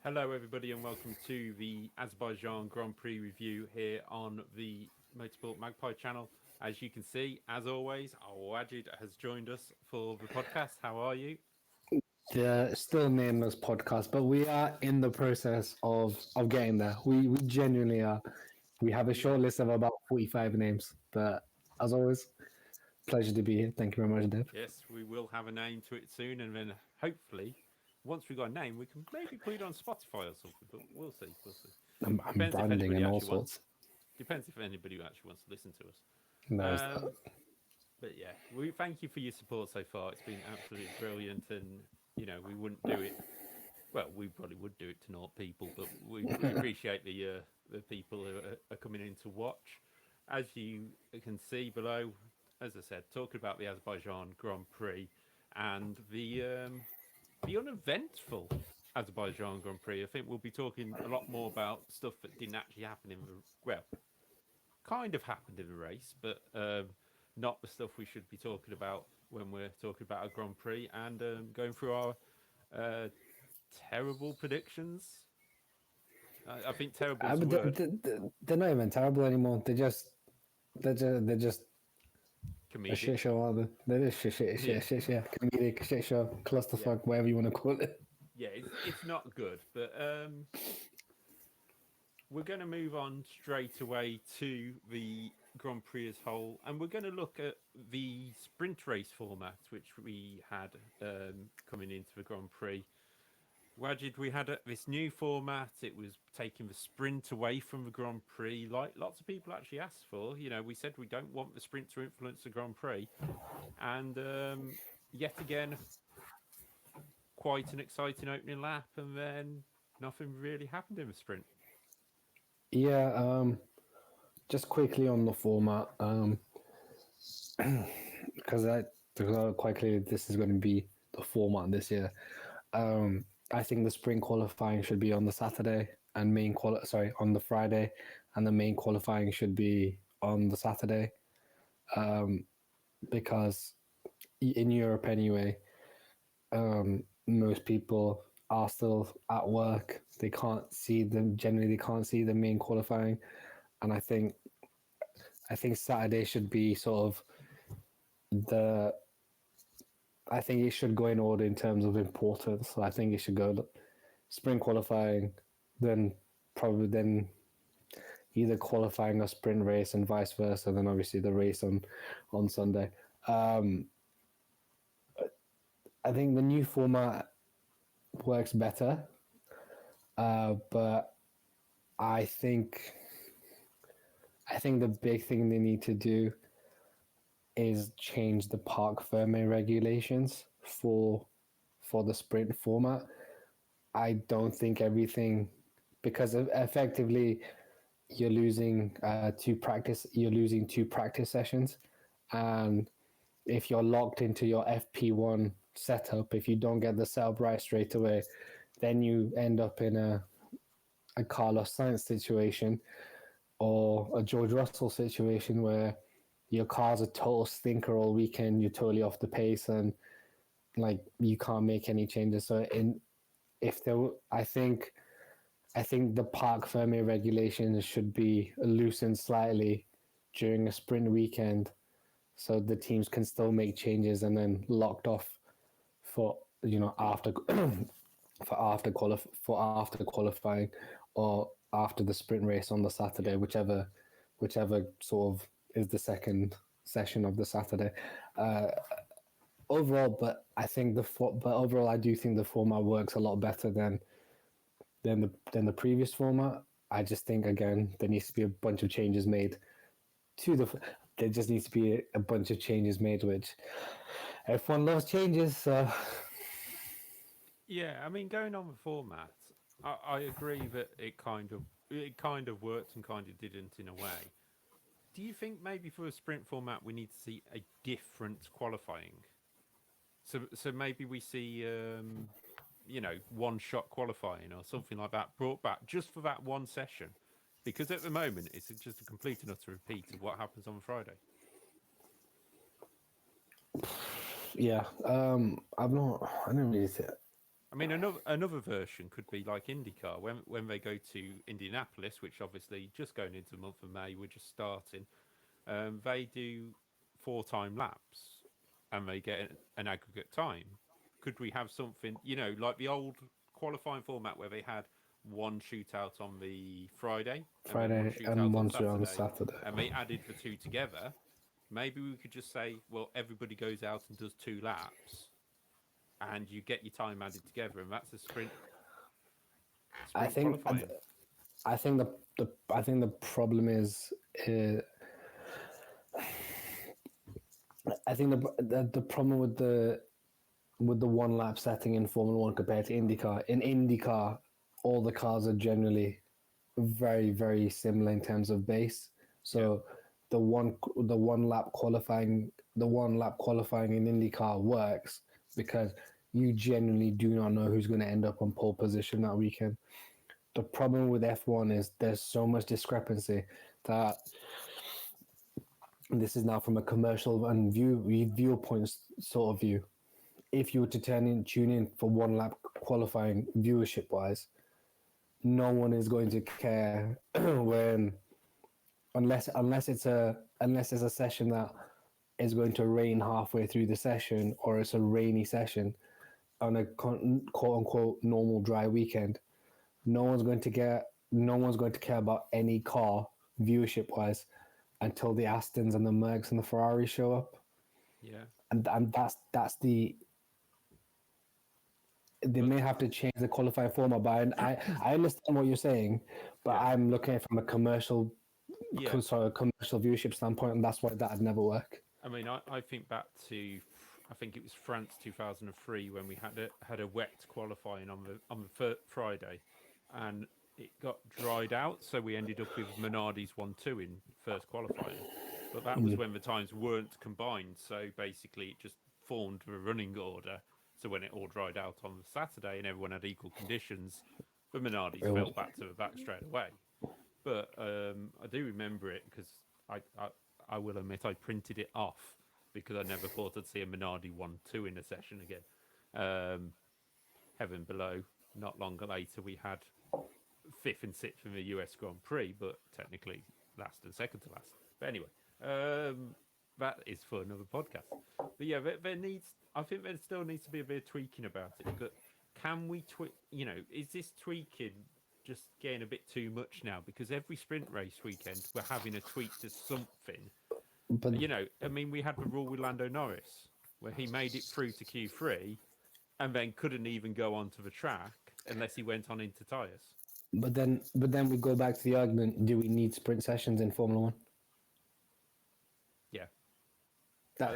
Hello, everybody, and welcome to the Azerbaijan Grand Prix review here on the Motorsport Magpie channel. As you can see, as always, Wajid has joined us for the podcast. How are you? The still nameless podcast, but we are in the process of getting there. We genuinely are. We have a short list of about 45 names, but as always, pleasure to be here. Thank you very much, Dev. Yes, we will have a name to it soon, and then hopefully, once we've got a name, we can maybe put it on Spotify or something. But we'll see. We'll see. I'm Depends if branding anybody and all actually wants. sorts. Depends if anybody actually wants to listen to us. There's that. But yeah, we thank you for your support so far. It's been absolutely brilliant, and we wouldn't do it. Well, we probably would do it to not people, but we appreciate the people who are coming in to watch. As you can see below, as I said, talking about the Azerbaijan Grand Prix and the uneventful Azerbaijan Grand Prix. I think we'll be talking a lot more about stuff that didn't actually happen kind of happened in the race, but not the stuff we should be talking about when we're talking about a Grand Prix and going through our terrible predictions. I think terrible is the word. They're not even terrible anymore. They're just a Comedic. shit show, aren't they? They're just shit, yeah. Comedic, shit show, clusterfuck, whatever you want to call it. Yeah, it's not good, but we're going to move on straight away to the Grand Prix as whole, and we're going to look at the sprint race format, which we had coming into the Grand Prix. Wajid, we had this new format. It was taking the sprint away from the Grand Prix, like lots of people actually asked for. We said we don't want the sprint to influence the Grand Prix, and yet again, quite an exciting opening lap, and then nothing really happened in the sprint. Yeah, just quickly on the format, because quite clearly this is going to be the format this year. I think the sprint qualifying should be on the Saturday and on the Friday, and the main qualifying should be on the Saturday, because in Europe anyway, most people are still at work. They can't see the main qualifying, and I think Saturday should be sort of I think it should go in order in terms of importance. So I think it should go sprint qualifying, then either qualifying or sprint race and vice versa, then obviously the race on Sunday. I think the new format works better, but I think the big thing they need to do is change the parc fermé regulations for the sprint format. I don't think everything, because effectively you're losing two practice sessions, and if you're locked into your FP1 setup, if you don't get the setup right straight away, then you end up in a Carlos Sainz situation or a George Russell situation where your car's a total stinker all weekend, you're totally off the pace, and like you can't make any changes. So I think the parc fermé regulations should be loosened slightly during a sprint weekend, so the teams can still make changes and then locked off for after qualifying or after the sprint race on the Saturday, whichever sort of is the second session of the Saturday. Overall, I do think the format works a lot better than the previous format. I just think, again, there needs to be a bunch of changes made there just needs to be a bunch of changes made, which everyone loves changes. So Yeah, I mean, going on the format, I agree that it kind of worked and kind of didn't in a way. Do you think maybe for a sprint format we need to see a different qualifying? So maybe we see one shot qualifying or something like that brought back just for that one session, because at the moment it's just a complete and utter repeat of what happens on Friday. yeah, I don't really see it. I mean, another version could be like IndyCar when they go to Indianapolis, which obviously just going into the month of May, we're just starting. They do 4-time laps, and they get an aggregate time. Could we have something, like the old qualifying format where they had one shootout on the Friday and then one Friday shootout and on once on Saturday, Saturday. and they added the two together? Maybe we could just say, well, everybody goes out and does 2 laps, and you get your time added together, and that's a sprint. I think qualifying. I think the problem is. I think the problem with the one lap setting in Formula One compared to IndyCar. In IndyCar, all the cars are generally very, very similar in terms of base. So the one lap qualifying in IndyCar works because you generally do not know who's going to end up on pole position that weekend. The problem with F1 is there's so much discrepancy that this is now from a commercial and viewpoint sort of view. If you were to tune in for one lap qualifying viewership wise, no one is going to care unless it's a session that is going to rain halfway through the session, or it's a rainy session on a quote unquote normal dry weekend. No one's going to care about any car viewership wise until the Astons and the Mercs and the Ferraris show up. Yeah. And that's the. They may have to change the qualifying format, but I understand what you're saying, but I'm looking at it from a commercial viewership standpoint, and that's why that'd never work. I mean, I think back to, I think it was France 2003 when we had a wet qualifying on the Friday, and it got dried out, so we ended up with Minardi's 1-2 in first qualifying. But that was when the times weren't combined, so basically it just formed a running order. So when it all dried out on the Saturday and everyone had equal conditions, the Minardis fell back to the back straight away. But I do remember it because I will admit I printed it off because I never thought I'd see a Minardi 1-2 in a session again. Heaven below, not long later we had 5th and 6th in the US Grand Prix, but technically last and second to last. But anyway, that is for another podcast. But yeah, I think there still needs to be a bit of tweaking about it. But can we is this tweaking just getting a bit too much now? Because every sprint race weekend we're having a tweak to something. But I mean, we had the rule with Lando Norris where he made it through to Q3 and then couldn't even go onto the track unless he went on into tyres. But then we go back to the argument: do we need sprint sessions in Formula One? Yeah. I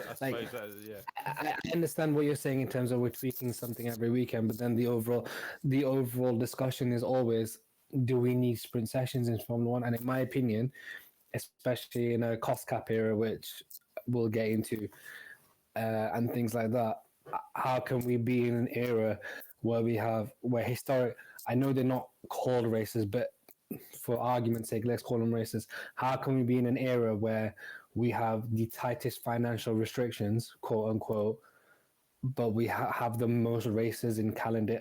understand what you're saying in terms of we're tweaking something every weekend, but then the overall discussion is always, do we need sprint sessions in Formula One? And in my opinion, especially in a cost cap era, which we'll get into, and things like that, how can we be in an era where historic? I know they're not called races, but for argument's sake, let's call them races. How can we be in an era where we have the tightest financial restrictions, quote unquote, but we have the most races in calendar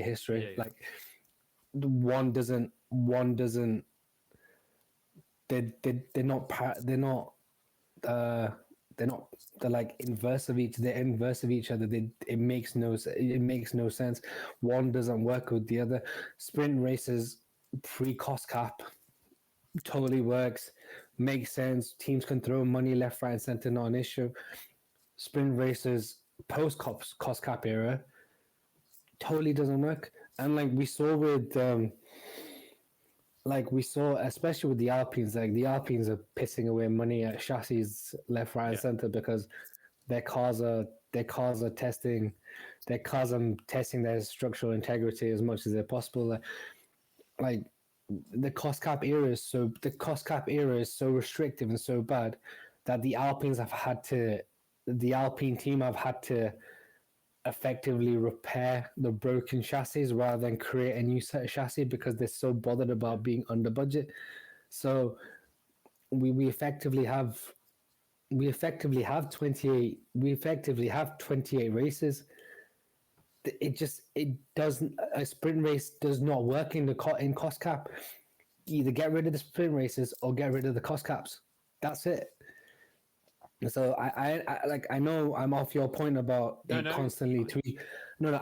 history? Yeah. Like one doesn't. They're like inverse of each. They're inverse of each other. It makes no sense. One doesn't work with the other. Sprint races pre-cost cap totally works, makes sense. Teams can throw money left, right, and center, not an issue. Sprint races post-cost cap era totally doesn't work. And like we saw with, especially with the Alpines, like the Alpines are pissing away money at chassis left, right, and center because their cars are testing their structural integrity as much as they're possible. Like the cost cap era is so restrictive and so bad that the Alpine team have had to effectively repair the broken chassis rather than create a new set of chassis because they're so bothered about being under budget. So we effectively have 28 races it doesn't, a sprint race does not work in in cost cap. Either get rid of the sprint races or get rid of the cost caps. That's it. So I know I'm off your point about No, it no, it's constantly fine. tweak. No,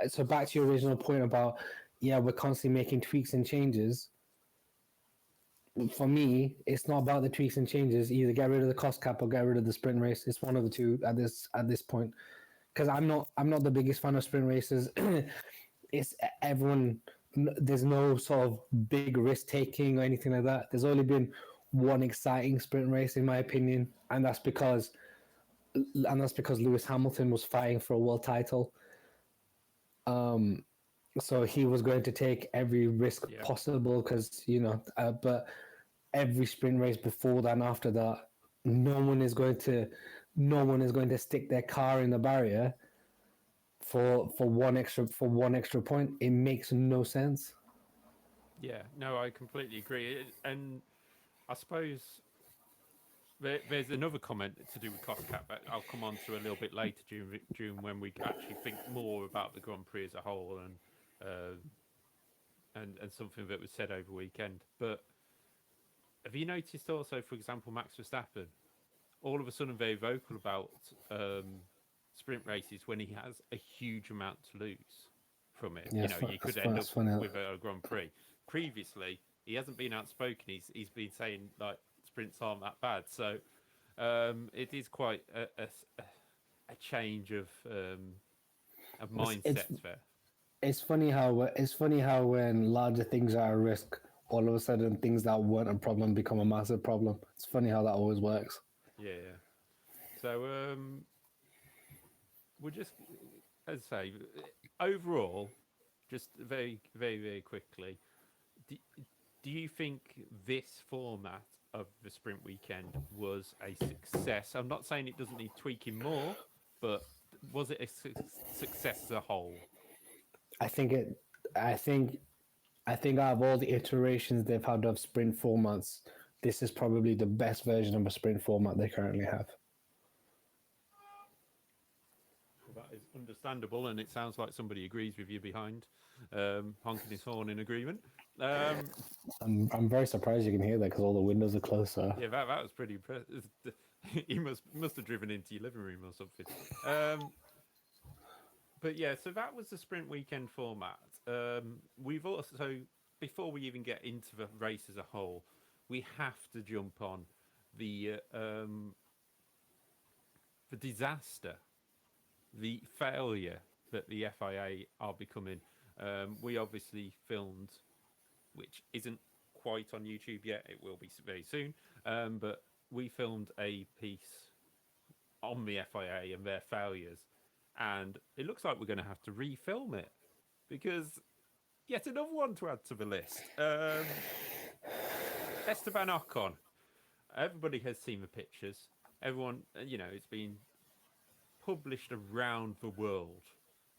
so back to your original point about, yeah, we're constantly making tweaks and changes. For me, it's not about the tweaks and changes. Either get rid of the cost cap or get rid of the sprint race. It's one of the two at this point. Because I'm not the biggest fan of sprint races. It's everyone. There's no sort of big risk taking or anything like that. There's only been one exciting sprint race, in my opinion, and that's because Lewis Hamilton was fighting for a world title. So he was going to take every risk Yeah. possible because but every sprint race before that and after that, no one is going to stick their car in the barrier for one extra point. It makes no sense. Yeah, no, I completely agree. And I suppose there's another comment to do with cost cap that I'll come on to a little bit later during when we actually think more about the Grand Prix as a whole and something that was said over the weekend. But have you noticed also, for example, Max Verstappen, all of a sudden very vocal about sprint races when he has a huge amount to lose from it? Yeah, You could end up with a Grand Prix. Previously, he hasn't been outspoken. He's been saying like sprints aren't that bad. So it is quite a change of mindset there. It's funny how when larger things are at risk, all of a sudden things that weren't a problem become a massive problem. It's funny how that always works. Yeah. So we'll just, as I say, overall, just very, very, very quickly, do you think this format of the sprint weekend was a success? I'm not saying it doesn't need tweaking more, but was it a success as a whole? I think out of all the iterations they've had of sprint formats, this is probably the best version of a sprint format they currently have. That is understandable, and it sounds like somebody agrees with you behind, honking his horn in agreement. I'm very surprised you can hear that because all the windows are closed. So. Yeah, that was pretty impressive. You must have driven into your living room or something. But yeah, so that was the sprint weekend format. We've also, before we even get into the race as a whole, we have to jump on the disaster, the failure that the FIA are becoming. We obviously filmed, which isn't quite on YouTube yet. It will be very soon. But we filmed a piece on the FIA and their failures. And it looks like we're going to have to refilm it because yet another one to add to the list. Esteban Ocon. Everybody has seen the pictures. Everyone, it's been published around the world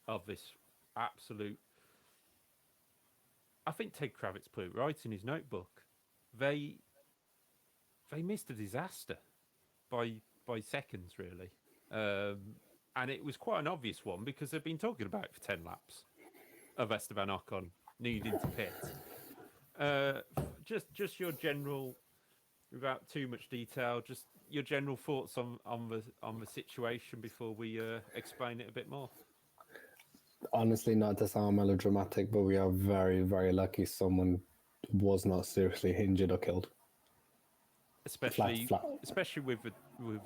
of this absolute. I think Ted Kravitz put it right in his notebook. They missed a disaster by seconds, really. And it was quite an obvious one because they've been talking about it for 10 laps of Esteban Ocon needing to pit. Just your general, without too much detail, just your general thoughts on the situation before we explain it a bit more. Honestly, not to sound melodramatic, but we are very, very lucky someone was not seriously injured or killed. Especially with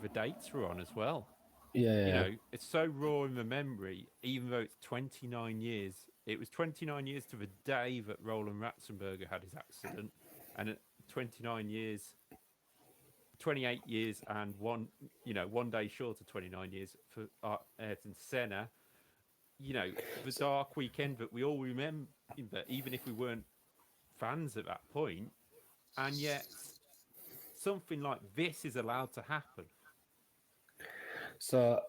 the dates we're on as well. Yeah. It's so raw in the memory, even though it's 29 years. It was 29 years to the day that Roland Ratzenberger had his accident, and 28 years and one day short of 29 years for Ayrton Senna. The dark weekend that we all remember, even if we weren't fans at that point, and yet something like this is allowed to happen. So,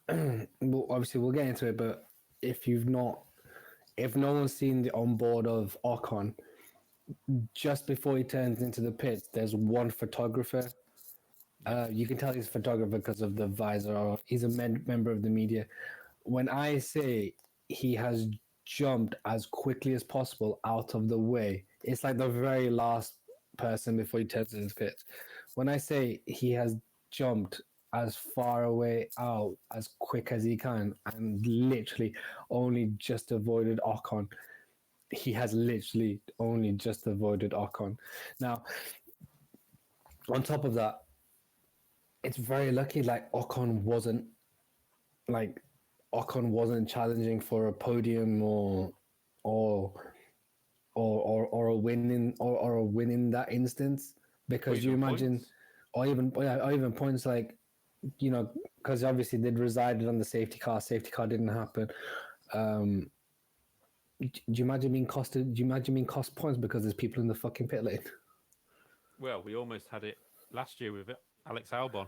obviously we'll get into it, but if no one's seen the onboard of Ocon, just before he turns into the pits, there's one photographer. You can tell he's a photographer because of the visor. He's a member of the media. when I say he has jumped as quickly as possible out of the way, it's like the very last person before he turns his pits. When I say he has jumped as far away out as quick as he can and literally only just avoided Ocon, he has literally only just avoided Ocon. Now, on top of that, it's very lucky like Ocon wasn't challenging for a podium or a win in that instance, because you imagine points. or even points like, you know, because obviously they'd resided on the safety car didn't happen. Do you imagine being cost points because there's people in the fucking pit lane? Well, we almost had it last year with Alex Albon.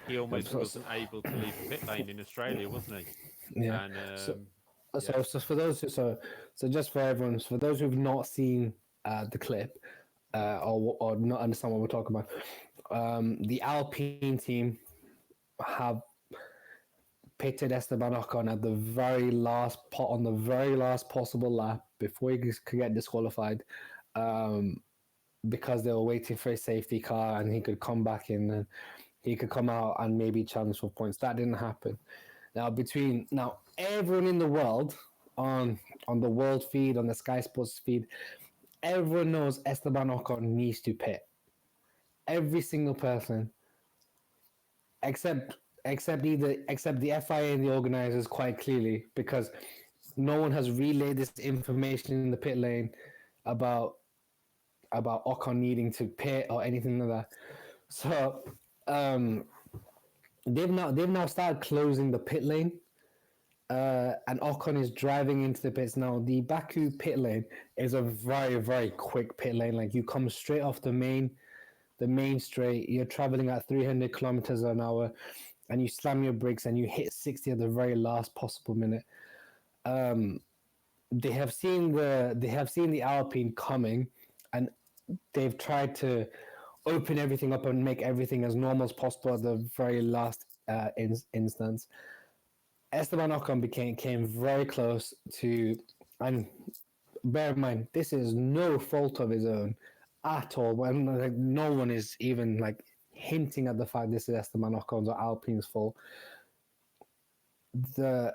He almost wasn't able to leave the pit lane in Australia, wasn't he? Yeah. And, so for those just for everyone, for those who've not seen the clip or not understand what we're talking about, the Alpine team have pitted Esteban Ocon at the very last on the very last possible lap before he could get disqualified, because they were waiting for a safety car and he could come back in and he could come out and maybe challenge for points. That didn't happen. Now everyone in the world on the world feed, on the Sky Sports feed, everyone knows Esteban Ocon needs to pit. Every single person, except the FIA and the organizers, quite clearly, because no one has relayed this information in the pit lane about Ocon needing to pit or anything like that. So they've now started closing the pit lane, and Ocon is driving into the pits now. The Baku pit lane is a very, very quick pit lane. Like, you come straight off the main straight, you're traveling at 300 kilometers an hour, and you slam your brakes and you hit 60 at the very last possible minute. They have seen the Alpine coming, and they've tried to open everything up and make everything as normal as possible at the very last instance. Esteban Ocon came very close to, and bear in mind, this is no fault of his own at all. When like, no one is even like hinting at the fact this is Esteban Ocon's or Alpine's fault. The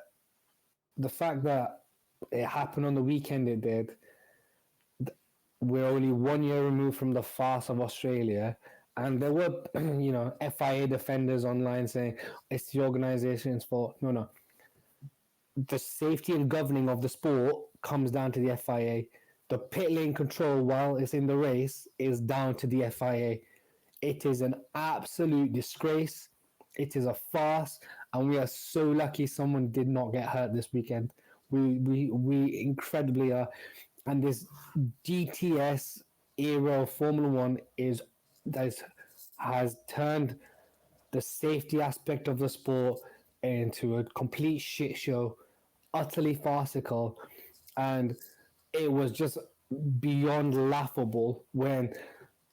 fact that it happened on the weekend it did, we're only 1 year removed from the farce of Australia, and there were FIA defenders online saying it's the organization's fault. No. The safety and governing of the sport comes down to the FIA. The pit lane control while it's in the race is down to the FIA. It is an absolute disgrace. It is a farce, and we are so lucky someone did not get hurt this weekend. We incredibly are. And this DTS era of Formula One has turned the safety aspect of the sport into a complete shit show, utterly farcical, and it was just beyond laughable when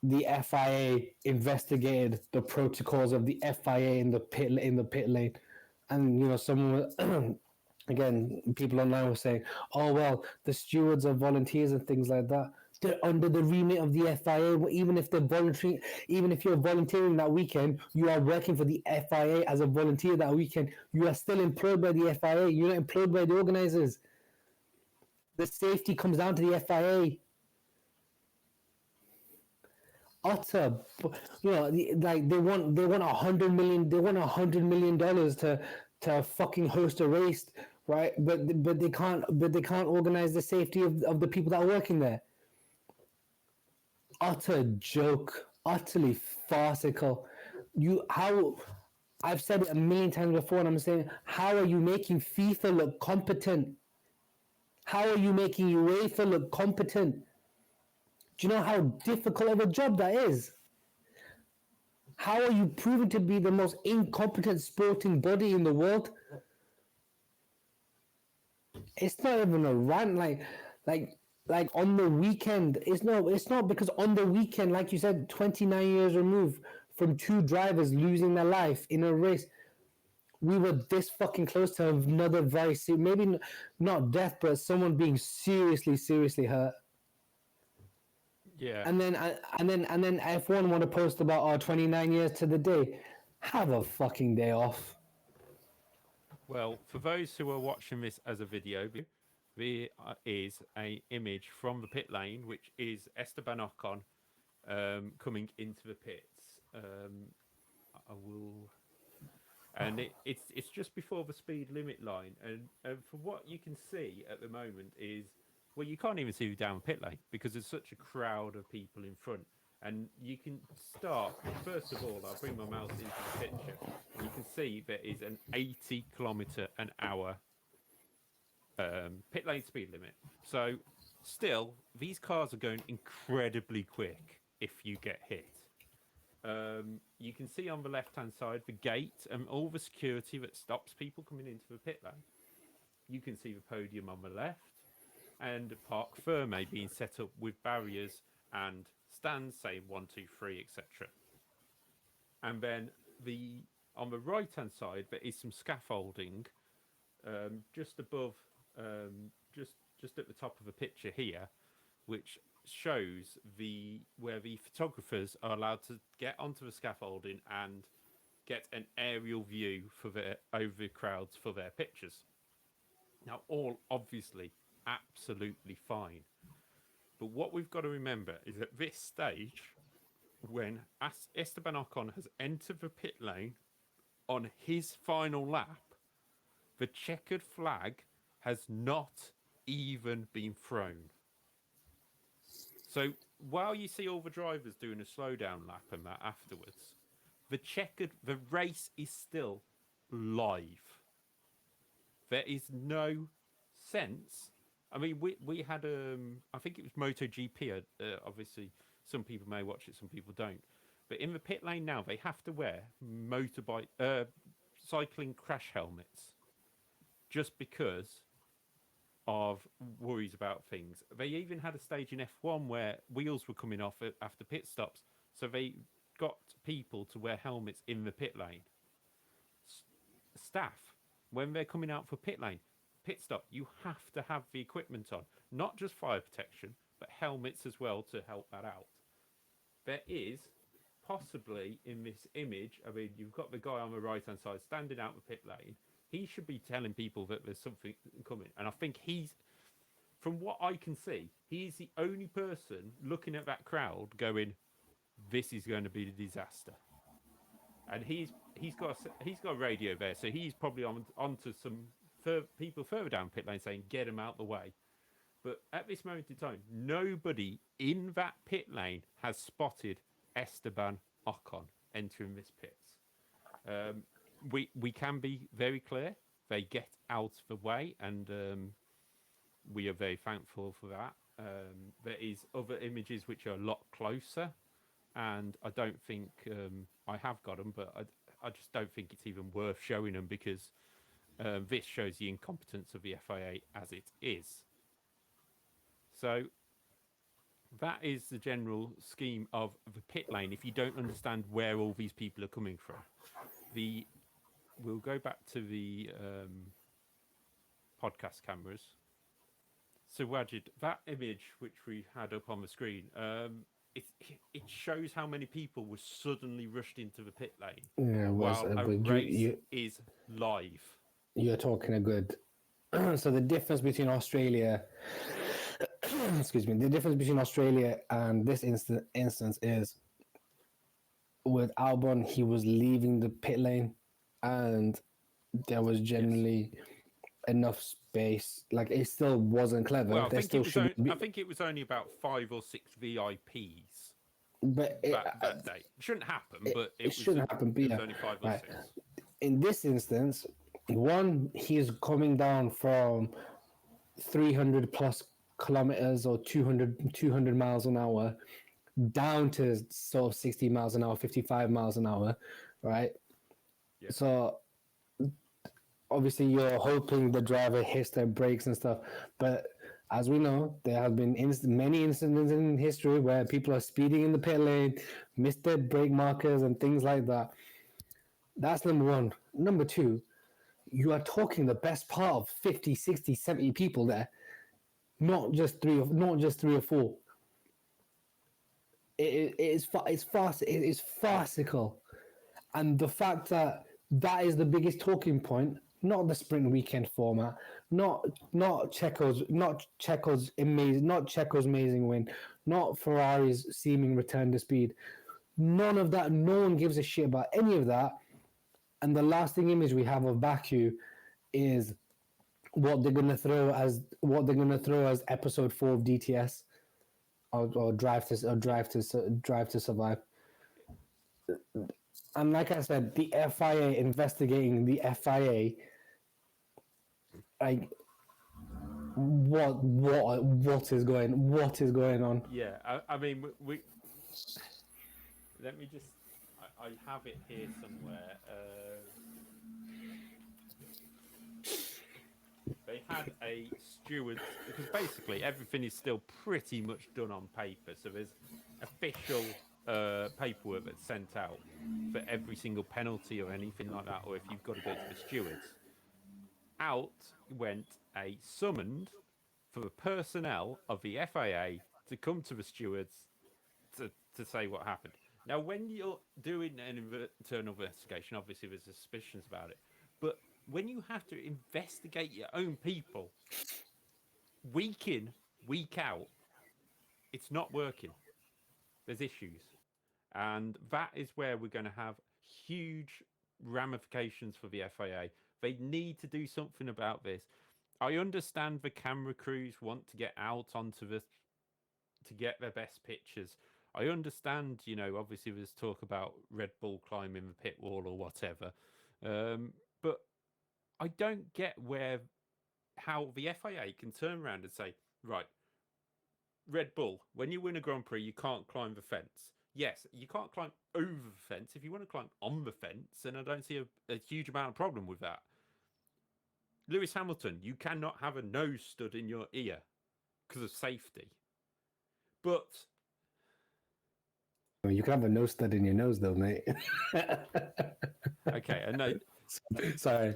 the FIA investigated the protocols of the FIA in the pit lane, and someone. Again, people online were saying, "Oh well, the stewards are volunteers and things like that. They're under the remit of the FIA. Even if you're volunteering that weekend, you are working for the FIA as a volunteer that weekend. You are still employed by the FIA. You're not employed by the organizers. The safety comes down to the FIA." Utter, like they want $100 million. They want $100 million to fucking host a race. Right, but they can't organize the safety of the people that are working there. Utter joke, utterly farcical. I've said it a million times before, and I'm saying, how are you making FIFA look competent? How are you making UEFA look competent? Do you know how difficult of a job that is? How are you proving to be the most incompetent sporting body in the world? It's not even a rant, like on the weekend. It's not because on the weekend, like you said, 29 years removed from two drivers losing their life in a race. we were this fucking close to another maybe not death, but someone being seriously hurt. Yeah. And then F1 want to post about 29 years to the day. Have a fucking day off. Well, for those who are watching this as a video, there is an image from the pit lane, which is Esteban Ocon coming into the pits. I will, and it's just before the speed limit line, and from what you can see at the moment is, well, you can't even see down the pit lane because there's such a crowd of people in front. And you can start, first of all, I'll bring my mouse into the picture. You can see there is an 80 kilometre an hour pit lane speed limit. So still, these cars are going incredibly quick if you get hit. You can see on the left-hand side the gate and all the security that stops people coming into the pit lane. You can see the podium on the left and parc ferme being set up with barriers and stands saying 1, 2, 3, etc. And then on the right hand side there is some scaffolding just above, just at the top of the picture here, which shows where the photographers are allowed to get onto the scaffolding and get an aerial view over the crowds for their pictures. Now, all obviously absolutely fine. But what we've got to remember is at this stage, when Esteban Ocon has entered the pit lane on his final lap, the checkered flag has not even been thrown. So while you see all the drivers doing a slowdown lap and that afterwards, the race is still live. There is no sense. I mean, we had I think it was MotoGP. Obviously, some people may watch it, some people don't. But in the pit lane now, they have to wear cycling crash helmets, just because of worries about things. They even had a stage in F1 where wheels were coming off after pit stops, so they got people to wear helmets in the pit lane. Staff, when they're coming out for pit stop, you have to have the equipment on, not just fire protection, but helmets as well to help that out. There is possibly in this image, I mean, you've got the guy on the right hand side standing out the pit lane. He should be telling people that there's something coming, and I think from what I can see, he's the only person looking at that crowd going, this is going to be a disaster. And he's got a radio there, so he's probably onto some people further down pit lane saying, get him out the way. But at this moment in time, nobody in that pit lane has spotted Esteban Ocon entering this pits. We can be very clear. They get out of the way, and we are very thankful for that. There is other images which are a lot closer, and I don't think I have got them, but I just don't think it's even worth showing them, because this shows the incompetence of the FIA as it is. So that is the general scheme of the pit lane, if you don't understand where all these people are coming from. We'll go back to the podcast cameras. So Wajid, that image which we had up on the screen, it shows how many people were suddenly rushed into the pit lane, yeah, while a race is live. You're talking a good. So the difference between Australia, excuse me, the difference between Australia and this instance is, with Albon, he was leaving the pit lane, and there was generally enough space. Like, it still wasn't clever. Well, I think it was only about 5 or 6 VIPs. But that day. It shouldn't happen, but it shouldn't happen. But it was only 5 or 6. In this instance, one, he's coming down from 300 plus kilometers or 200 miles an hour down to sort of 60 miles an hour, 55 miles an hour, right? Yeah. So obviously you're hoping the driver hits their brakes and stuff, but as we know, there have been many incidents in history where people are speeding in the pit lane, miss their brake markers and things like that. That's number one. Number two, you are talking the best part of 50, 60, 70 people there, not just three or four. It's farcical, and the fact that is the biggest talking point, not the sprint weekend format, not Checo's amazing win, not Ferrari's seeming return to speed. None of that. No one gives a shit about any of that. And the lasting image we have of Baku is what they're gonna throw as episode 4 of DTS, or Drive to Survive. And like I said, the FIA investigating the FIA. Like, what is going on? Yeah, I mean, we let me just. I have it here somewhere. They had a steward, because basically everything is still pretty much done on paper. So there's official paperwork that's sent out for every single penalty or anything like that, or if you've got to go to the stewards. Out went a summons for the personnel of the FIA to come to the stewards to say what happened. Now, when you're doing an internal investigation, obviously there's suspicions about it, but when you have to investigate your own people, week in, week out, it's not working. There's issues. And that is where we're going to have huge ramifications for the FIA. They need to do something about this. I understand the camera crews want to get out onto to get their best pictures. I understand, obviously there's talk about Red Bull climbing the pit wall or whatever. But I don't get how the FIA can turn around and say, right, Red Bull, when you win a Grand Prix, you can't climb the fence. Yes, you can't climb over the fence. If you want to climb on the fence, then I don't see a huge amount of problem with that. Lewis Hamilton, you cannot have a nose stud in your ear because of safety. But you can have a nose stud in your nose, though, mate. Okay, I know. Sorry.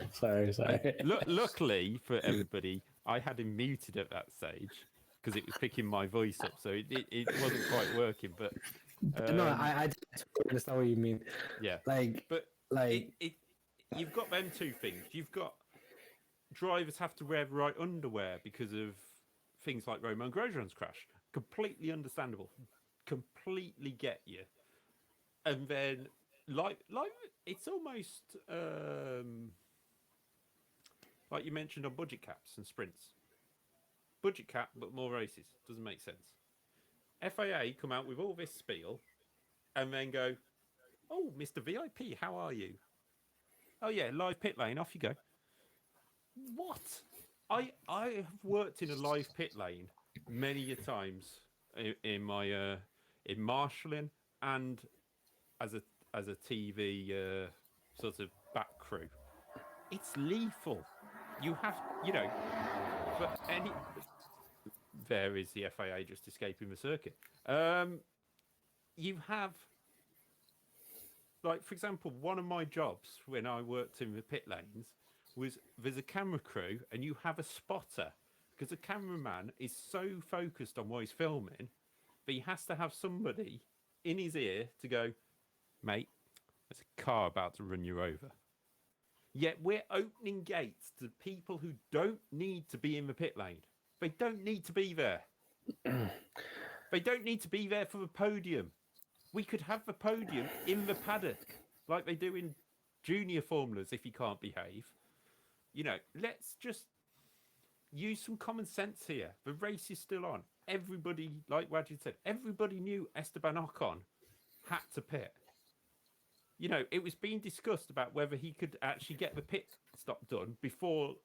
Luckily for everybody, I had him muted at that stage because it was picking my voice up, so it wasn't quite working. But no, I understand what you mean. Yeah, but you've got them two things. You've got drivers have to wear the right underwear because of things like Romain Grosjean's crash. Completely understandable. Completely get you. And then like it's almost like you mentioned on budget caps and sprints. Budget cap, but more races. Doesn't make sense. FIA come out with all this spiel and then go, "Oh, Mr. VIP, how are you? Oh yeah, live pit lane, off you go." What? I have worked in a live pit lane many a times in my in marshalling and as a TV sort of back crew. It's lethal. You have, but there is the FIA just escaping the circuit. You have, like, for example, one of my jobs when I worked in the pit lanes was there's a camera crew and you have a spotter because the cameraman is so focused on what he's filming that he has to have somebody in his ear to go, "Mate, there's a car about to run you over." Yet we're opening gates to people who don't need to be in the pit lane. They don't need to be there. They don't need to be there for the podium. We could have the podium in the paddock like they do in junior formulas if you can't behave. Let's just use some common sense here. The race is still on. Everybody, like Wajid said, everybody knew Esteban Ocon had to pit. It was being discussed about whether he could actually get the pit stop done before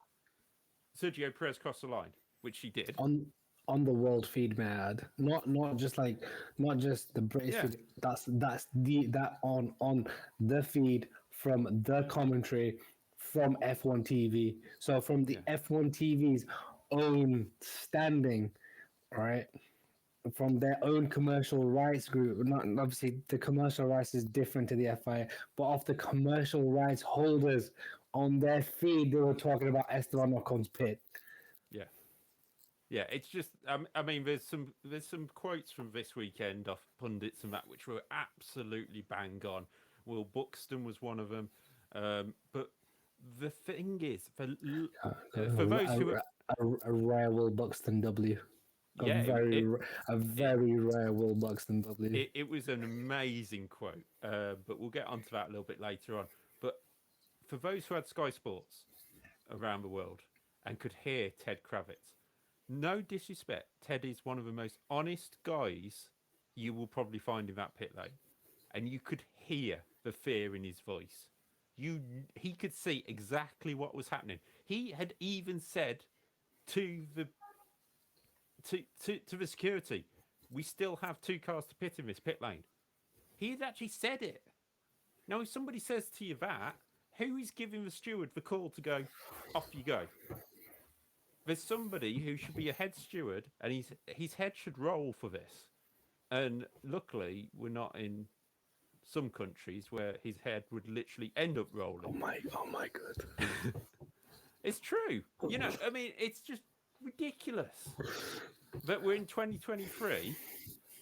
Sergio Perez crossed the line, which he did. On the world feed, man. Not just the brace feed. That's on the feed from the commentary from F1 TV. So from the F1 TV's own standing, right? From their own commercial rights group. Not obviously the commercial rights is different to the FIA, but of the commercial rights holders on their feed, they were talking about Esteban Ocon's pit. Yeah, it's just I mean, there's some quotes from this weekend off pundits and that which were absolutely bang on. Will Buxton was one of them, but the thing is, for those who are, A rare Will Buxton W. yeah, A very rare Will Buxton W. it was an amazing quote, but we'll get onto that a little bit later on. But for those who had Sky Sports around the world and could hear Ted Kravitz, no disrespect, Ted is one of the most honest guys you will probably find in that pit lane, and you could hear the fear in his voice. He could see exactly what was happening. He had even said to the to the security, "We still have 2 cars to pit in this pit lane." He had actually said it. Now, if somebody says to you that, who is giving the steward the call to go, "Off you go"? There's somebody who should be a head steward, and his head should roll for this. And luckily, we're not in some countries where his head would literally end up rolling. Oh my God. It's true. You know, I mean, it's just ridiculous that we're in 2023.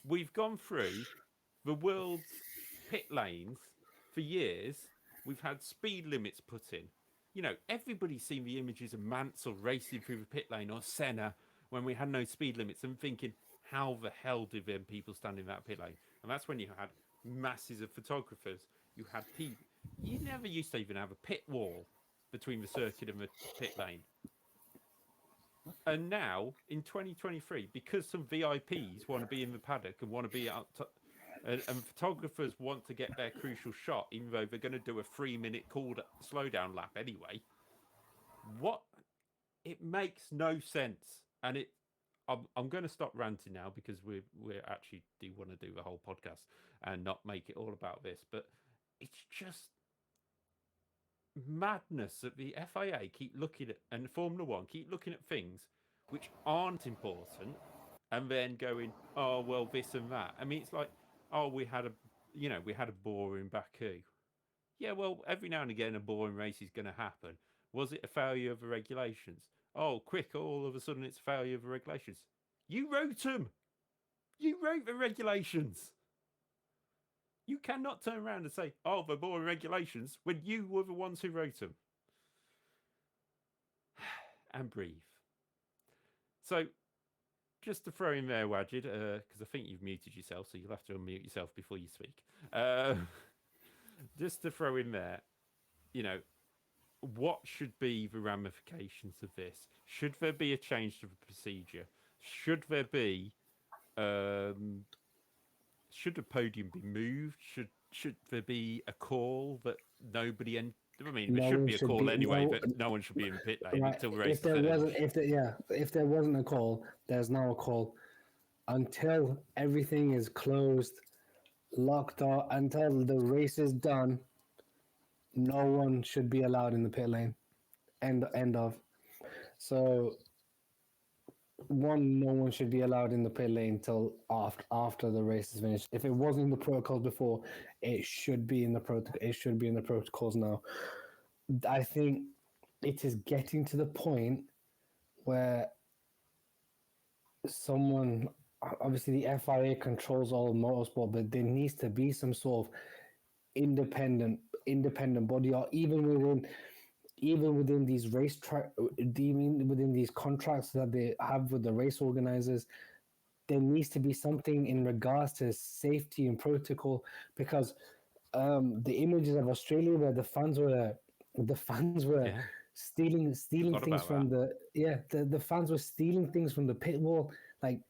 We've gone through the world's pit lanes for years. We've had speed limits put in. You know, everybody's seen the images of Mansell racing through the pit lane or Senna when we had no speed limits and thinking, how the hell did them people stand in that pit lane? And that's when you had masses of photographers. You had people. You never used to even have a pit wall between the circuit and the pit lane. And now, in 2023, because some VIPs want to be in the paddock and want to be out and photographers want to get their crucial shot, even though they're going to do a 3-minute slowdown lap anyway. It makes no sense, and I'm going to stop ranting now because we actually do want to do the whole podcast and not make it all about this. But it's just madness that the FIA keep looking at, and Formula One keep looking at things which aren't important, and then going, oh well, this and that. I mean, it's like, oh, we had a boring Baku. Yeah, well, every now and again, a boring race is going to happen. Was it a failure of the regulations? Oh, quick, all of a sudden it's a failure of the regulations. You wrote them. You wrote the regulations. You cannot turn around and say, oh, they're boring regulations, when you were the ones who wrote them. And breathe. So, just to throw in there, Wajid, because I think you've muted yourself, so you'll have to unmute yourself before you speak. Just to throw in there, you know, what should be the ramifications of this? Should there be a change to the procedure? Should there be, should the podium be moved? Should there be a call that nobody I mean, there should be a call anyway, but no one should be in the pit lane until the race. If there wasn't a call, there's now a call. Until everything is closed, locked out, until the race is done, no one should be allowed in the pit lane. End of. So, no one should be allowed in the pit lane till after the race is finished. If it wasn't in the protocols before, it should be in the protocols now. I think it is getting to the point where someone, obviously the FIA controls all motorsport, but there needs to be some sort of independent body, or even within these within these contracts that they have with the race organizers, there needs to be something in regards to safety and protocol, because the images of Australia where the fans were stealing things from the fans were stealing things from the pit wall, like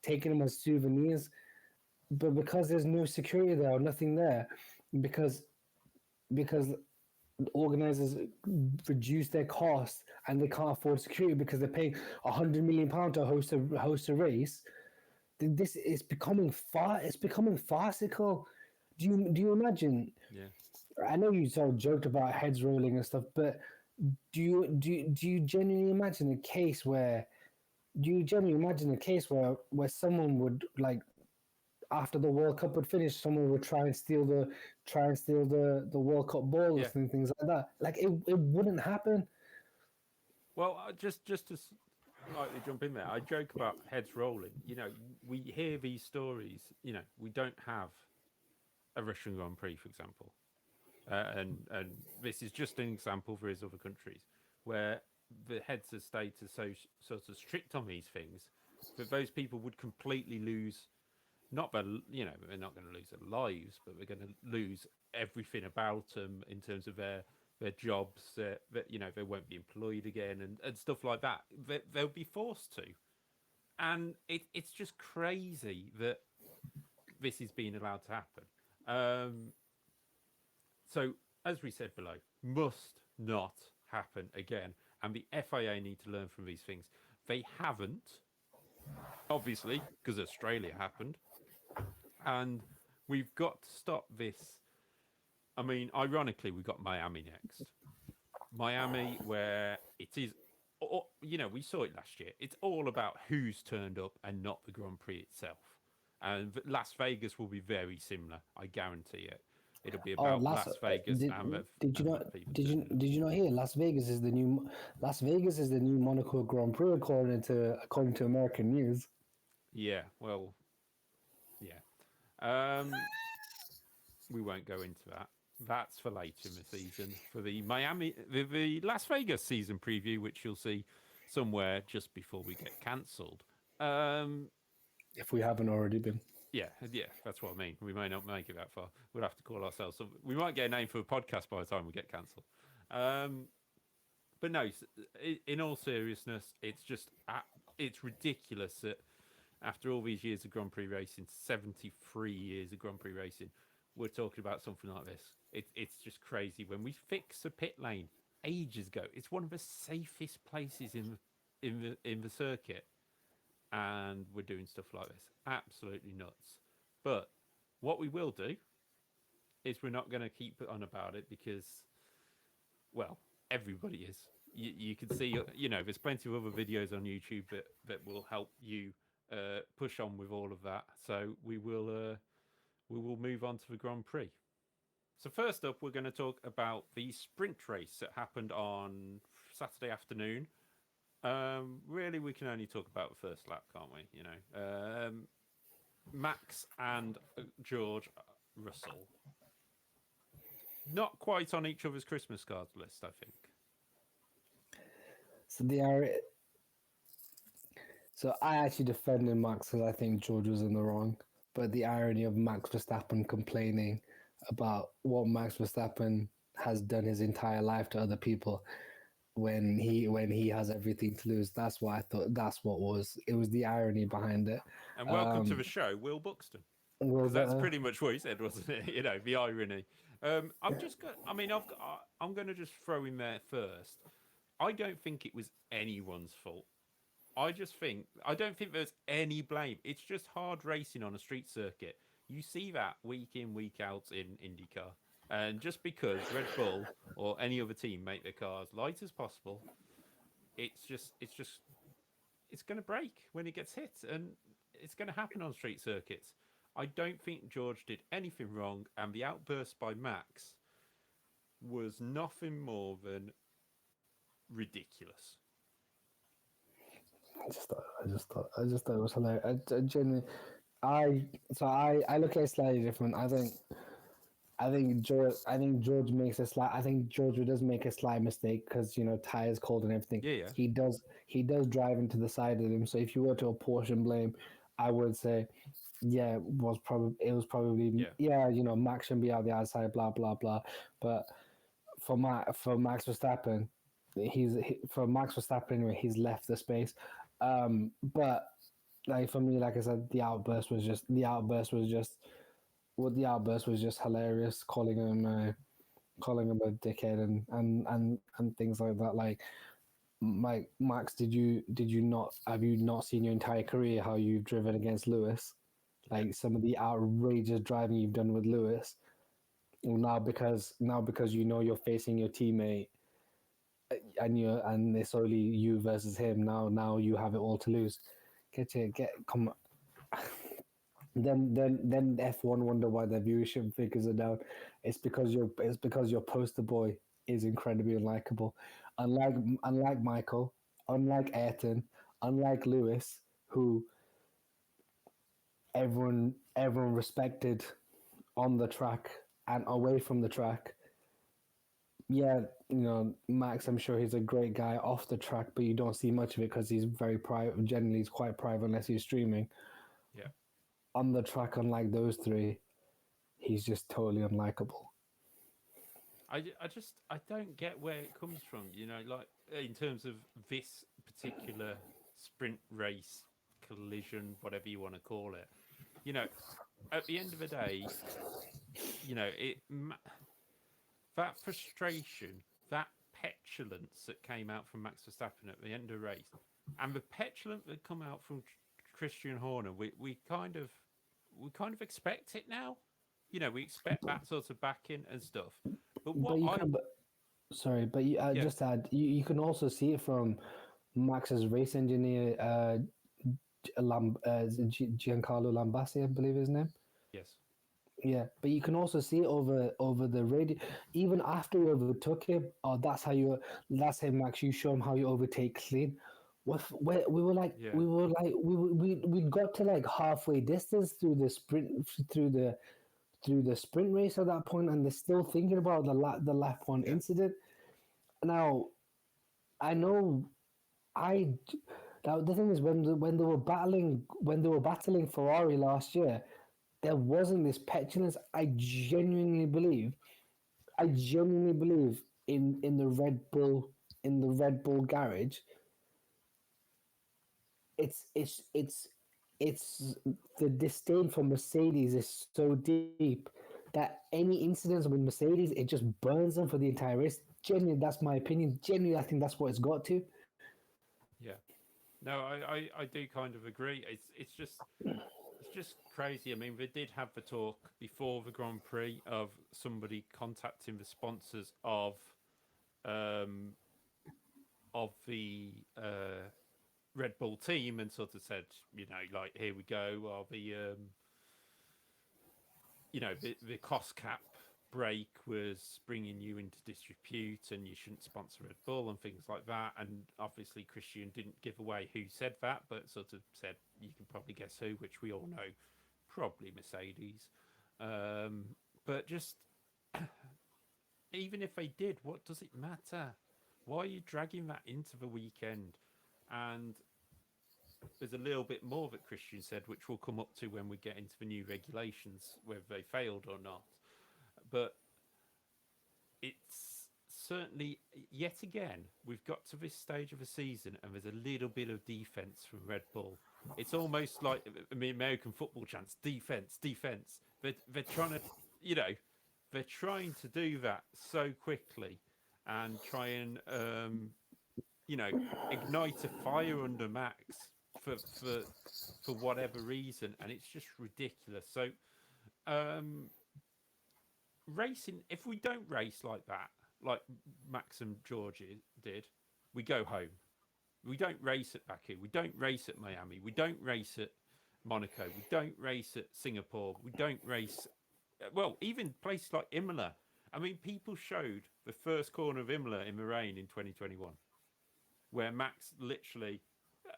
taking them as souvenirs, but because there's no security there or nothing there, because organizers reduce their costs and they can't afford security because they're paying £100 million to host a race. This is becoming farcical. Do you imagine? Yeah. I know you sort of joked about heads rolling and stuff, but do you genuinely imagine a case where someone would, like, after the World Cup would finish, someone would try and steal the World Cup ball Yeah. and things like that. Like it wouldn't happen. Well, just to slightly jump in there, I joke about heads rolling. We hear these stories. We don't have a Russian Grand Prix, for example, and this is just an example for his other countries where the heads of state are so sort of strict on these things that those people would completely lose. Not that they're not going to lose their lives, but they're going to lose everything about them in terms of their jobs. That they won't be employed again and stuff like that. They'll be forced to, and it's just crazy that this is being allowed to happen. So as we said below, must not happen again, and the FIA need to learn from these things. They haven't, obviously, because Australia happened. And we've got to stop this. I mean, ironically, we've got Miami next. Miami, where it is, we saw it last year. It's all about who's turned up and not the Grand Prix itself. And Las Vegas will be very similar. I guarantee it. It'll be about Las Vegas did you not hear Las Vegas is the new Monaco Grand Prix according to American news. Yeah, well, yeah. We won't go into that. That's for later in the season. For the the Las Vegas season preview, which you'll see somewhere just before we get cancelled. If we haven't already been. Yeah, that's what I mean. We may not make it that far. We'll have to call ourselves. We might get a name for a podcast by the time we get cancelled. But no, in all seriousness, it's ridiculous that after all these years of Grand Prix racing, 73 years of Grand Prix racing, we're talking about something like this. It's just crazy. When we fixed the pit lane ages ago, it's one of the safest places in the circuit, and we're doing stuff like this. Absolutely nuts. But what we will do is we're not going to keep on about it because, well, everybody is. You can see, there's plenty of other videos on YouTube that will help you push on with all of that. So we will move on to the Grand Prix. So first up, we're going to talk about the sprint race that happened on Saturday afternoon. Really, we can only talk about the first lap, can't we? Max and George Russell, not quite on each other's Christmas cards list, I think. So I actually defended Max because I think George was in the wrong. But the irony of Max Verstappen complaining about what Max Verstappen has done his entire life to other people when he has everything to lose. That's why I thought it was the irony behind it. And welcome to the show, Will Buxton. Because that's pretty much what he said, wasn't it? The irony. I'm going to just throw in there first. I don't think it was anyone's fault. I don't think there's any blame. It's just hard racing on a street circuit. You see that week in, week out in IndyCar. And just because Red Bull or any other team make their cars light as possible, it's going to break when it gets hit. And it's going to happen on street circuits. I don't think George did anything wrong. And the outburst by Max was nothing more than ridiculous. I just thought it was hilarious. I genuinely, I look at it slightly different. I think George makes a slight. I think George does make a slight mistake because tires cold and everything. Yeah. He does drive into the side of him. So if you were to apportion blame, I would say, it was probably Max shouldn't be out the outside, blah blah blah. But for Max Verstappen, anyway, he's left the space. But like for me, like I said, the outburst was just hilarious, calling him a dickhead and things like that. Like Max, have you not seen your entire career how you've driven against Lewis? Like some of the outrageous driving you've done with Lewis. Now because you're facing your teammate and it's only you versus him. Now you have it all to lose. Come on. then F1 wonder why their viewership figures are down. It's because your poster boy is incredibly unlikable. Unlike Michael, unlike Ayrton, unlike Lewis, who everyone respected on the track and away from the track. Yeah, Max, I'm sure he's a great guy off the track, but you don't see much of it because he's very private. Generally, he's quite private unless he's streaming. Yeah. On the track, unlike those three, he's just totally unlikable. I don't get where it comes from, like in terms of this particular sprint race collision, whatever you want to call it. At the end of the day, that frustration, that petulance that came out from Max Verstappen at the end of the race, and the petulance that come out from Christian Horner, we kind of expect it now. We expect that sort of backing and stuff. Just add, you can also see it from Max's race engineer, Giancarlo Lambassi, I believe his name. Yes. Yeah, but you can also see it over the radio. Even after we overtook him, that's him, Max. You show him how you overtake clean. We got to like halfway distance through the sprint race at that point, and they're still thinking about the lap one incident. Now, I know, now the thing is when they were battling Ferrari last year, there wasn't this petulance. I genuinely believe in the Red Bull garage. It's the disdain for Mercedes is so deep that any incidents with Mercedes, it just burns them for the entire race. Genuinely, that's my opinion. Genuinely, I think that's what it's got to. Yeah. No, I do kind of agree. It's just crazy. I mean, they did have the talk before the Grand Prix of somebody contacting the sponsors of the Red Bull team and sort of said, like, here we go, the cost cap break was bringing you into disrepute and you shouldn't sponsor Red Bull and things like that. And obviously Christian didn't give away who said that, but sort of said, you can probably guess who, which we all know, probably Mercedes. But just, even if they did, what does it matter? Why are you dragging that into the weekend? And there's a little bit more that Christian said, which we'll come up to when we get into the new regulations, whether they failed or not. But it's certainly, yet again, we've got to this stage of the season and there's a little bit of defence from Red Bull. It's almost like the American football chants, defence. They're trying to, they're trying to do that so quickly and try and, ignite a fire under Max for whatever reason, and it's just ridiculous. So, racing, if we don't race like that, like Max and Georgie did, we go home. We don't race at Baku. We don't race at Miami. We don't race at Monaco. We don't race at Singapore. We don't race, even places like Imola. I mean, people showed the first corner of Imola in the rain in 2021, where Max literally,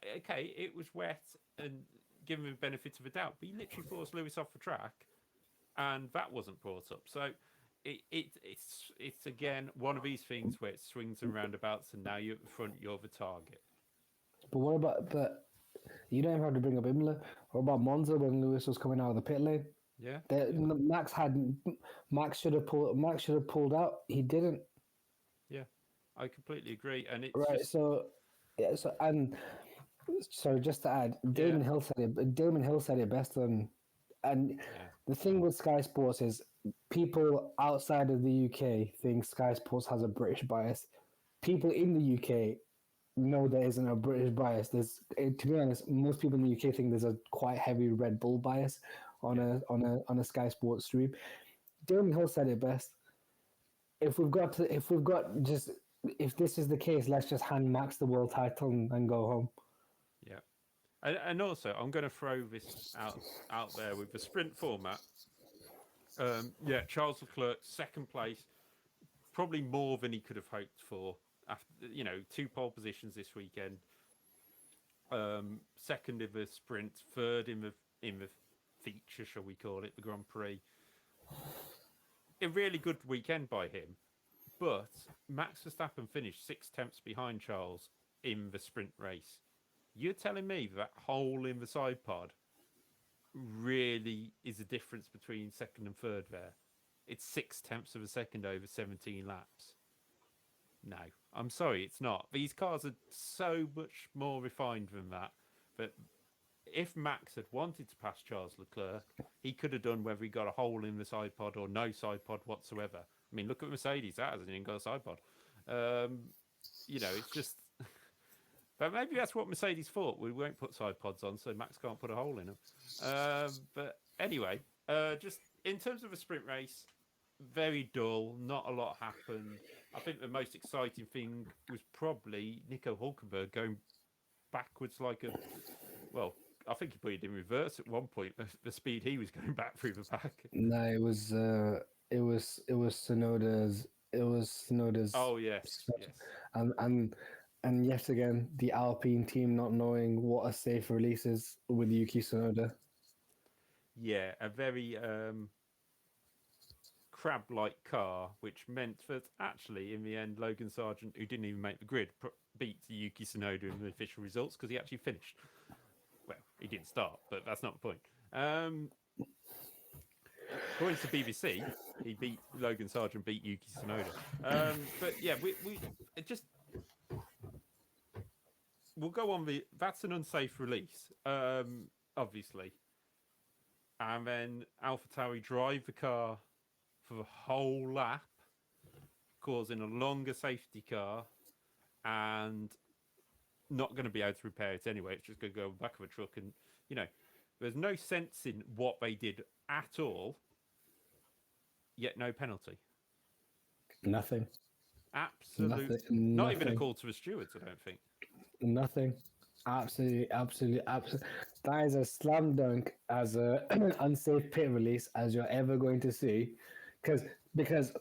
it was wet and given him the benefit of the doubt, but he literally forced Lewis off the track, and that wasn't brought up. So it's again one of these things where it swings and roundabouts, and now you're at the front, you're the target. But you don't even have to bring up Imola. What about Monza when Lewis was coming out of the pit lane? Yeah. Max should have pulled out. He didn't. Yeah, I completely agree, and it's right. Just... So just to add, Damon Hill said it best, and the thing with Sky Sports is people outside of the UK think Sky Sports has a British bias. People in the UK know there isn't a British bias. To be honest, most people in the UK think there's a quite heavy Red Bull bias on a Sky Sports stream. Damon Hill said it best. If this is the case, let's just hand Max the world title and go home. Yeah. And also, I'm going to throw this out there with the sprint format. Yeah, Charles Leclerc, second place, probably more than he could have hoped for. After 2 pole positions this weekend, second in the sprint, third in the feature, shall we call it, the Grand Prix. A really good weekend by him, but Max Verstappen finished 6 tenths behind Charles in the sprint race. You're telling me that hole in the side pod really is the difference between second and third there? It's 6 tenths of a second over 17 laps. No, I'm sorry, it's not. These cars are so much more refined than that. But if Max had wanted to pass Charles Leclerc, he could have done whether he got a hole in the side pod or no side pod whatsoever. I mean, look at Mercedes. That hasn't even got a side pod. It's just... But maybe that's what Mercedes thought. We won't put side pods on, so Max can't put a hole in them. But anyway, just in terms of a sprint race, very dull. Not a lot happened. I think the most exciting thing was probably Nico Hulkenberg going backwards like a... Well, I think he put it in reverse at one point. The speed he was going back through the pack. No, it was Tsunoda's. It was Tsunoda's. Oh yes, yes. And yet again, the Alpine team not knowing what a safe release is with Yuki Tsunoda. Yeah, a very crab-like car, which meant that actually, in the end, Logan Sargent, who didn't even make the grid, beat Yuki Tsunoda in the official results because he actually finished. Well, he didn't start, but that's not the point. According to BBC, he beat Logan Sargent, beat Yuki Tsunoda. But yeah, we just... We'll go on that's an unsafe release, obviously. And then AlphaTauri drive the car for the whole lap, causing a longer safety car, and not going to be able to repair it anyway. It's just going to go back of a truck, and there's no sense in what they did at all. Yet no penalty. Nothing. Absolutely. Not even a call to the stewards, I don't think. Nothing. Absolutely. That is a slam dunk as an unsafe pit release as you're ever going to see. Because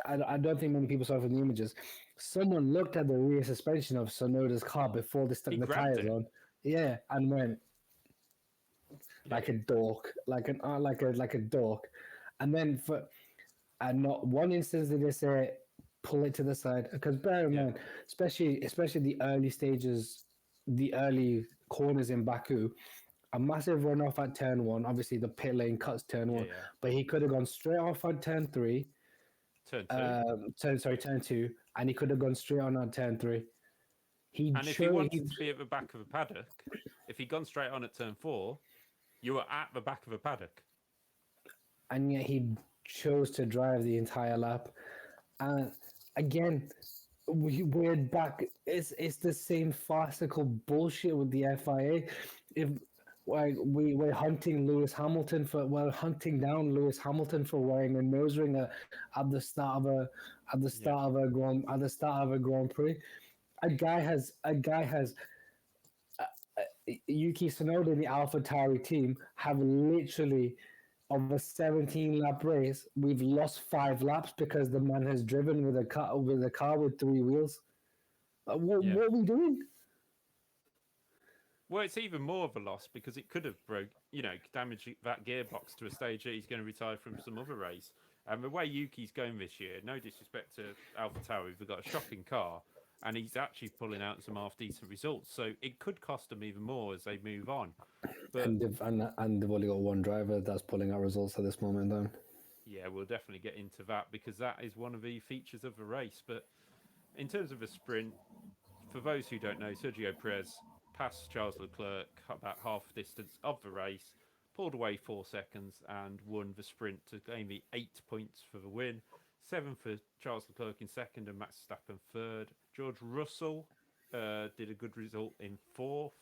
I don't think many people saw from the images. Someone looked at the rear suspension of Sonoda's car before they stuck the tires on. Yeah, and went like a dork. Like a dork. And then and not one instance did they say pull it to the side, because bear in mind, especially the early stages, the early corners in Baku, a massive runoff at turn 1. Obviously, the pit lane cuts turn 1, but he could have gone straight off on turn 3. Turn 2, and he could have gone straight on turn 3. If he wanted to be at the back of a paddock, if he'd gone straight on at turn 4, you were at the back of a paddock. And yet he chose to drive the entire lap. And again, we're back. It's the same farcical bullshit with the FIA. If we're hunting Lewis Hamilton we're hunting down Lewis Hamilton for wearing a nose ring at the start of a Grand Prix. A guy has Yuki Tsunoda and the AlphaTauri team have literally, of a 17-lap race, we've lost 5 laps because the man has driven with a car with 3 wheels. What are we doing? Well, it's even more of a loss because it could have damaged that gearbox to a stage that he's going to retire from some other race. And the way Yuki's going this year, no disrespect to AlphaTauri, they've got a shocking car, and he's actually pulling out some half-decent results. So it could cost them even more as they move on. But, and they've only got one driver that's pulling out results at this moment in time. Yeah, we'll definitely get into that because that is one of the features of the race. But in terms of a sprint, for those who don't know, Sergio Perez passed Charles Leclerc about half distance of the race, pulled away 4 seconds and won the sprint to gain the 8 points for the win. 7 for Charles Leclerc in second and Max Verstappen third. George Russell did a good result in 4th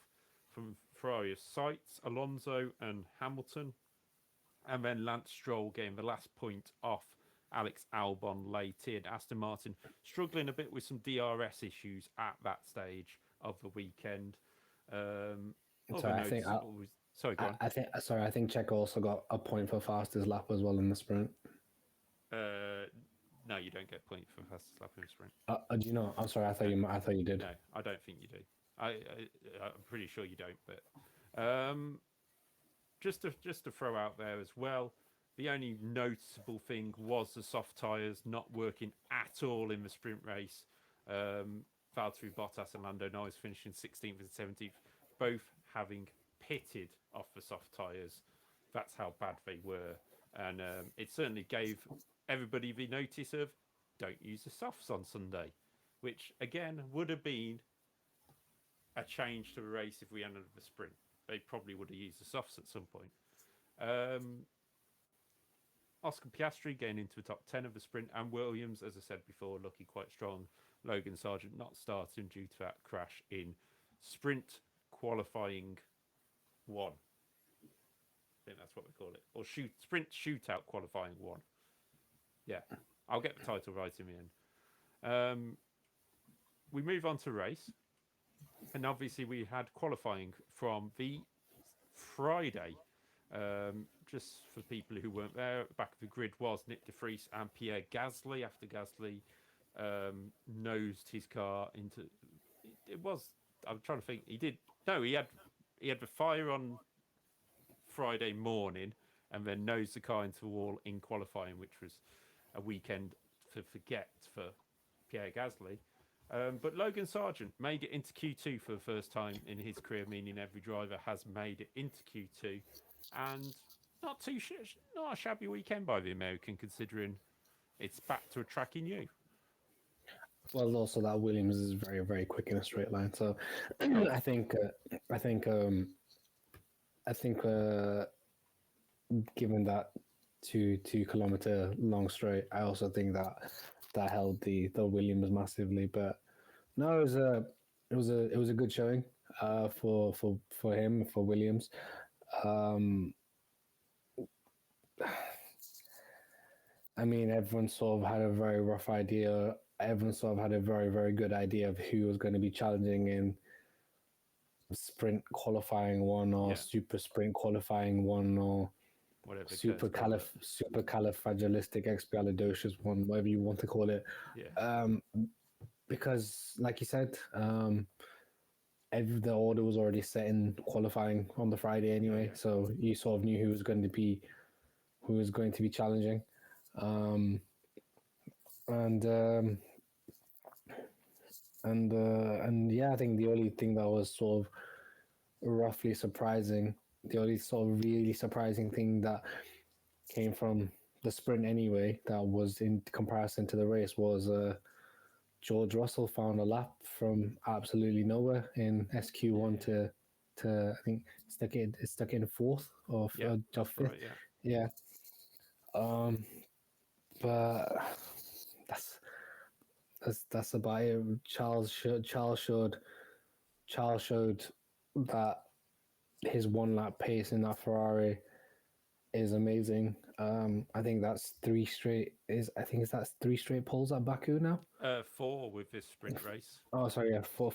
from Ferrari of Sainz, Alonso and Hamilton. And then Lance Stroll getting the last point off Alex Albon late in. Aston Martin struggling a bit with some DRS issues at that stage of the weekend. Sorry, I think Sorry, go on. I think Checo also got a point for fastest lap as well in the sprint. No, you don't get a point for fastest lap in a sprint. Do you know? I'm sorry, I thought you did. No, I don't think you do. I'm pretty sure you don't. But just to throw out there as well, the only noticeable thing was the soft tyres not working at all in the sprint race. Valtteri Bottas and Lando Norris finishing 16th and 17th, both having pitted off the soft tyres. That's how bad they were. And it certainly gave everybody the notice of don't use the softs on Sunday, which again would have been a change to the race if we ended the sprint. They probably would have used the softs at some point. Oscar Piastri getting into the top 10 of the sprint, and Williams, as I said before, looking quite strong. Logan Sargent not starting due to that crash in sprint qualifying 1. I think that's what we call it. Or sprint shootout qualifying 1. Yeah, I'll get the title right in the end. We move on to race. And obviously we had qualifying from the Friday. Just for people who weren't there, at the back of the grid was Nick de Vries and Pierre Gasly. After Gasly nosed his car into... I'm trying to think. He had the fire on Friday morning and then nosed the car into the wall in qualifying, which was a weekend to forget for Pierre Gasly. But Logan Sargent made it into Q2 for the first time in his career, meaning every driver has made it into Q2. And not a shabby weekend by the American, considering it's back to a track he knew. Well, also that Williams is very, very quick in a straight line. So I think given that 2 kilometer long straight, I also think that held the Williams massively. But no, it was a good showing for him, for Williams. I mean, everyone sort of had a very rough idea. Everyone sort of had a very, very good idea of who was going to be challenging in sprint qualifying 1 or super sprint qualifying 1 or whatever supercalifragilisticexpialidocious 1, whatever you want to call it. Yeah. Because, like you said, the order was already set in qualifying on the Friday anyway, so you sort of knew who was going to be challenging. And yeah, I think the only thing that was sort of roughly surprising, the only sort of really surprising thing that came from the sprint anyway, that was in comparison to the race, was George Russell found a lap from absolutely nowhere in SQ1 to I think stuck in 4th or 5th. Right, yeah. But that's about it. Charles showed that his 1 lap pace in that Ferrari is amazing. I think that's 3 straight. Is that 3 straight poles at Baku now? 4 with this sprint race. Oh, sorry, yeah, four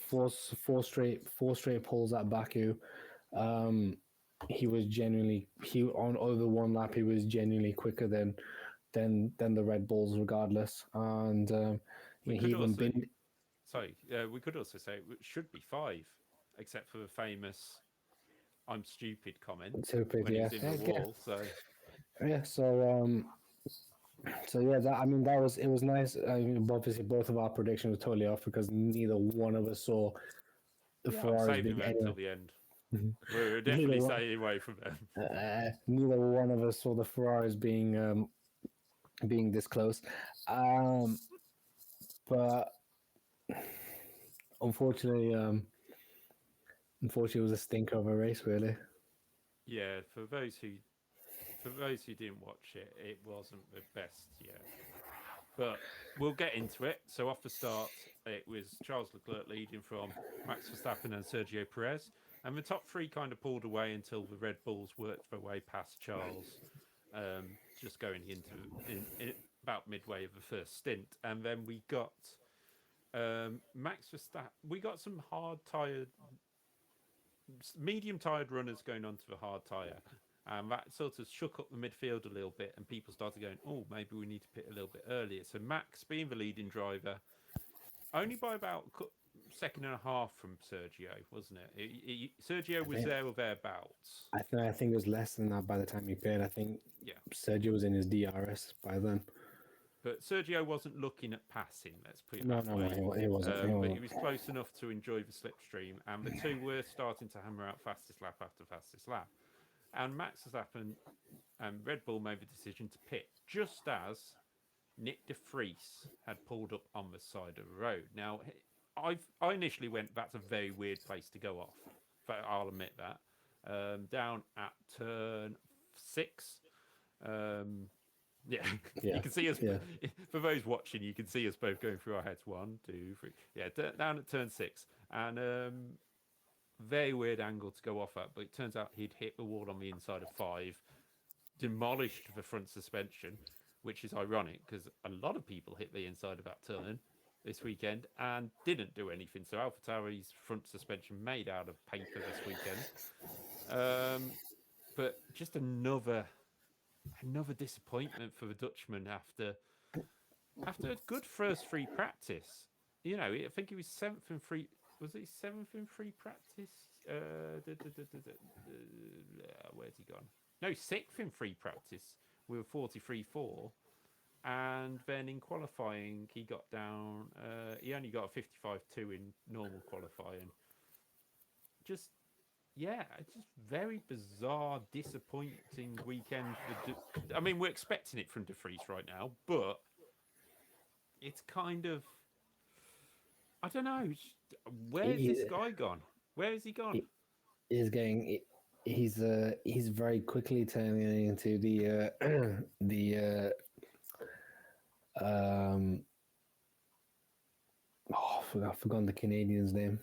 straight poles at Baku. He was on over 1 lap. He was genuinely quicker than the Red Bulls, regardless. And we could also say it should be 5, except for the famous "I'm stupid" comment stupid, when he's in the wall. So yeah, so yeah, it was nice. I mean, obviously both of our predictions were totally off because neither one of us saw the Ferrari being until the end. We're definitely staying away from them. Neither one of us saw the Ferraris being this close, but unfortunately, it was a stinker of a race, really. Yeah, for those who didn't watch it, it wasn't the best yet. But we'll get into it. So off the start, it was Charles Leclerc leading from Max Verstappen and Sergio Perez. And the top 3 kind of pulled away until the Red Bulls worked their way past Charles, just going in about midway of the first stint. And then we got Max Verstappen. We got some hard tyre medium tired runners going onto the hard tyre. And that sort of shook up the midfield a little bit, and people started going, oh, maybe we need to pit a little bit earlier. So Max, being the leading driver, only by about second and a half from Sergio, wasn't it? Sergio was there or thereabouts. I think it was less than that by the time he pitted. I think Sergio was in his DRS by then. But Sergio wasn't looking at passing, let's put it No, that way. he wasn't. But he was close enough to enjoy the slipstream, and the two were starting to hammer out fastest lap after fastest lap. And Max Verstappen and Red Bull made the decision to pit just as Nick de Vries had pulled up on the side of the road. Now, I initially went, that's a very weird place to go off. But I'll admit that. Down at turn 6. You can see us. Yeah. For those watching, you can see us both going through our heads. 1, 2, 3. Yeah, down at turn 6. And very weird angle to go off at, but it turns out he'd hit the wall on the inside of 5, demolished the front suspension, which is ironic because a lot of people hit the inside of that turn this weekend and didn't do anything. So AlphaTauri's front suspension made out of paper this weekend. But just another disappointment for the Dutchman after a good first free practice. You know, I think he was 7th in free. Was he 7th in free practice? Where's he gone? No, 6th in free practice with a 43.4. And then in qualifying, he got down. He only got a 55.2 in normal qualifying. Just very bizarre, disappointing weekend. I mean, we're expecting it from de Vries right now, but it's kind of, I don't know. Where's this guy gone? Where has he gone? He's very quickly turning into I've forgotten the Canadian's name.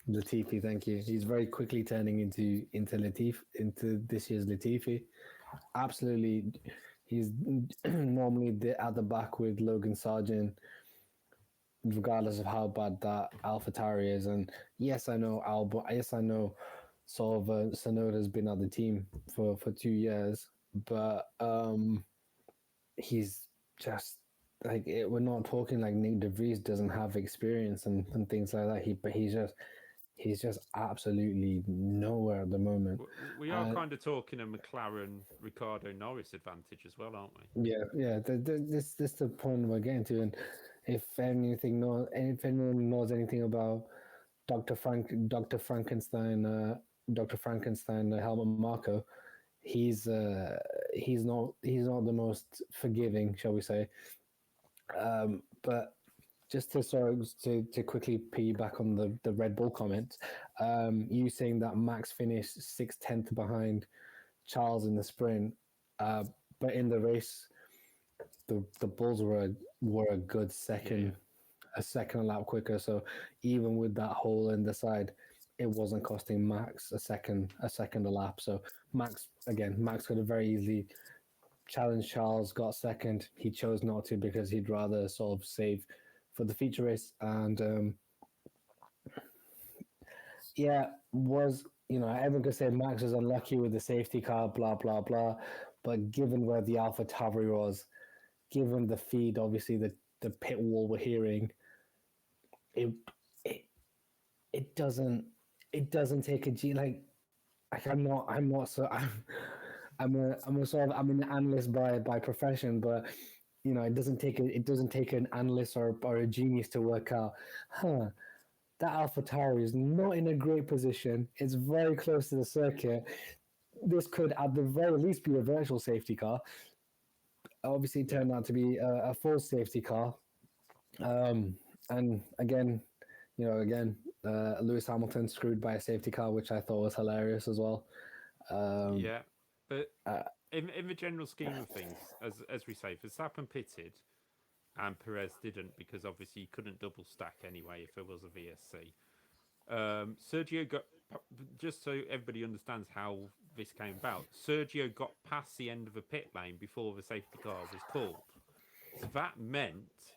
Latifi, thank you. He's very quickly turning into this year's Latifi. Absolutely, he's normally at the back with Logan Sargent, regardless of how bad that AlphaTauri is. And yes, I know Sonoda's been at the team for 2 years, but he's just like we're not talking like Nick de Vries doesn't have experience and things like that. He's just absolutely nowhere at the moment. We are kind of talking a McLaren Ricardo Norris advantage as well, aren't we? Yeah. This is the point we're getting to. And if anyone knows anything about Dr. Frankenstein, Helmut Marko, he's not the most forgiving, shall we say? But just to quickly piggyback on the Red Bull comment, you saying that Max finished 6/10 behind Charles in the sprint, but in the race, the Bulls were a good a second lap quicker. So even with that hole in the side, it wasn't costing Max a second a lap. So Max could have very easily challenged Charles, got second. He chose not to because he'd rather sort of save for the feature race. And everyone could say Max was unlucky with the safety car, blah blah blah. But given where the AlphaTauri was, given the feed, obviously the pit wall we're hearing, it doesn't take a G. Like I'm an analyst by profession, but it doesn't take an analyst or a genius to work out, that AlphaTauri is not in a great position. It's very close to the circuit. This could at the very least be a virtual safety car. Obviously it turned out to be a full safety car. And again, Lewis Hamilton screwed by a safety car, which I thought was hilarious as well. But in the general scheme of things, as we say, Verstappen pitted and Perez didn't, because obviously he couldn't double stack anyway if there was a VSC. Sergio got, just so everybody understands how this came about, Sergio got past the end of the pit lane before the safety car was called. So that meant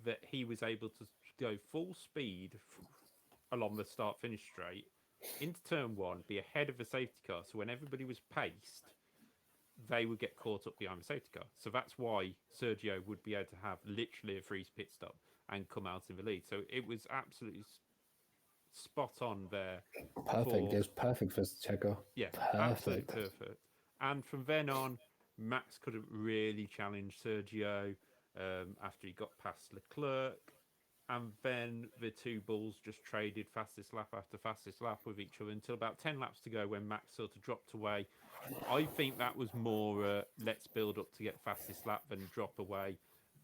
that he was able to go full speed along the start-finish straight into turn one, be ahead of the safety car. So when everybody was paced, they would get caught up behind the safety car. So that's why Sergio would be able to have literally a freeze pit stop and come out in the lead. So it was absolutely spot on there. Perfect. It was perfect for Checo. Yeah, absolutely perfect. And from then on, Max couldn't really challenge Sergio after he got past Leclerc. And then the two bulls just traded fastest lap after fastest lap with each other until about 10 laps to go when Max sort of dropped away. I think that was more let's build up to get fastest lap than drop away.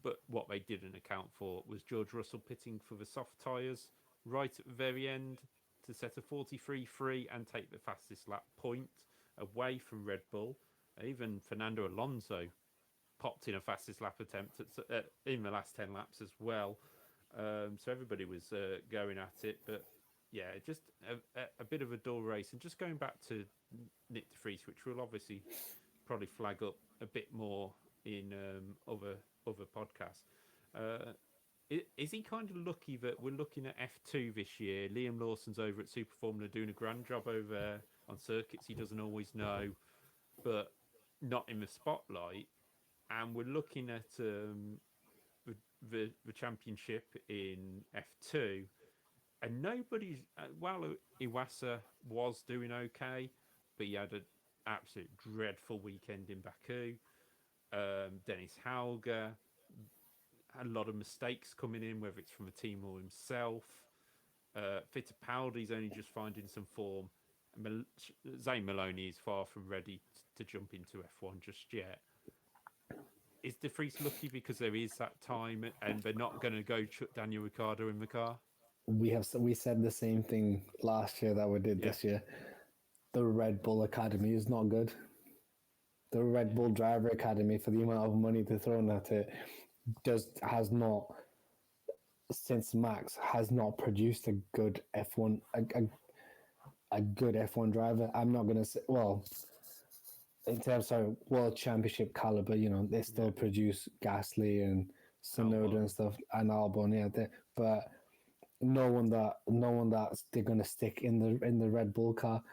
But what they didn't account for was George Russell pitting for the soft tyres right at the very end to set a 43.3 and take the fastest lap point away from Red Bull. Even Fernando Alonso popped in a fastest lap attempt in the last 10 laps as well. So everybody was going at it, but yeah, just a bit of a dull race. And just going back to Nick de Vries, which we'll obviously probably flag up a bit more in other podcasts. Is he kind of lucky that we're looking at F2 this year? Liam Lawson's over at Super Formula doing a grand job over there on circuits he doesn't always know, but not in the spotlight. And we're looking at the championship in F2, and nobody's. Well, Iwasa was doing okay, but he had an absolute dreadful weekend in Baku. Dennis Hauger, a lot of mistakes coming in, whether it's from the team or himself. Fittipaldi's only just finding some form. Zane Maloney is far from ready to jump into F1 just yet. Is De Vries lucky because there is that time and they're not going to go chuck Daniel Ricciardo in the car? We said the same thing last year that we did this year. The Red Bull Academy is not good. The Red Bull Driver Academy, for the amount of money they're throwing at it, has not, since Max, has not produced a good F1 a good F1 driver. I'm not going to say, well, in terms of World Championship caliber, they still produce Gasly and Tsunoda and stuff, and Albon, but no one that they're going to stick in the Red Bull car.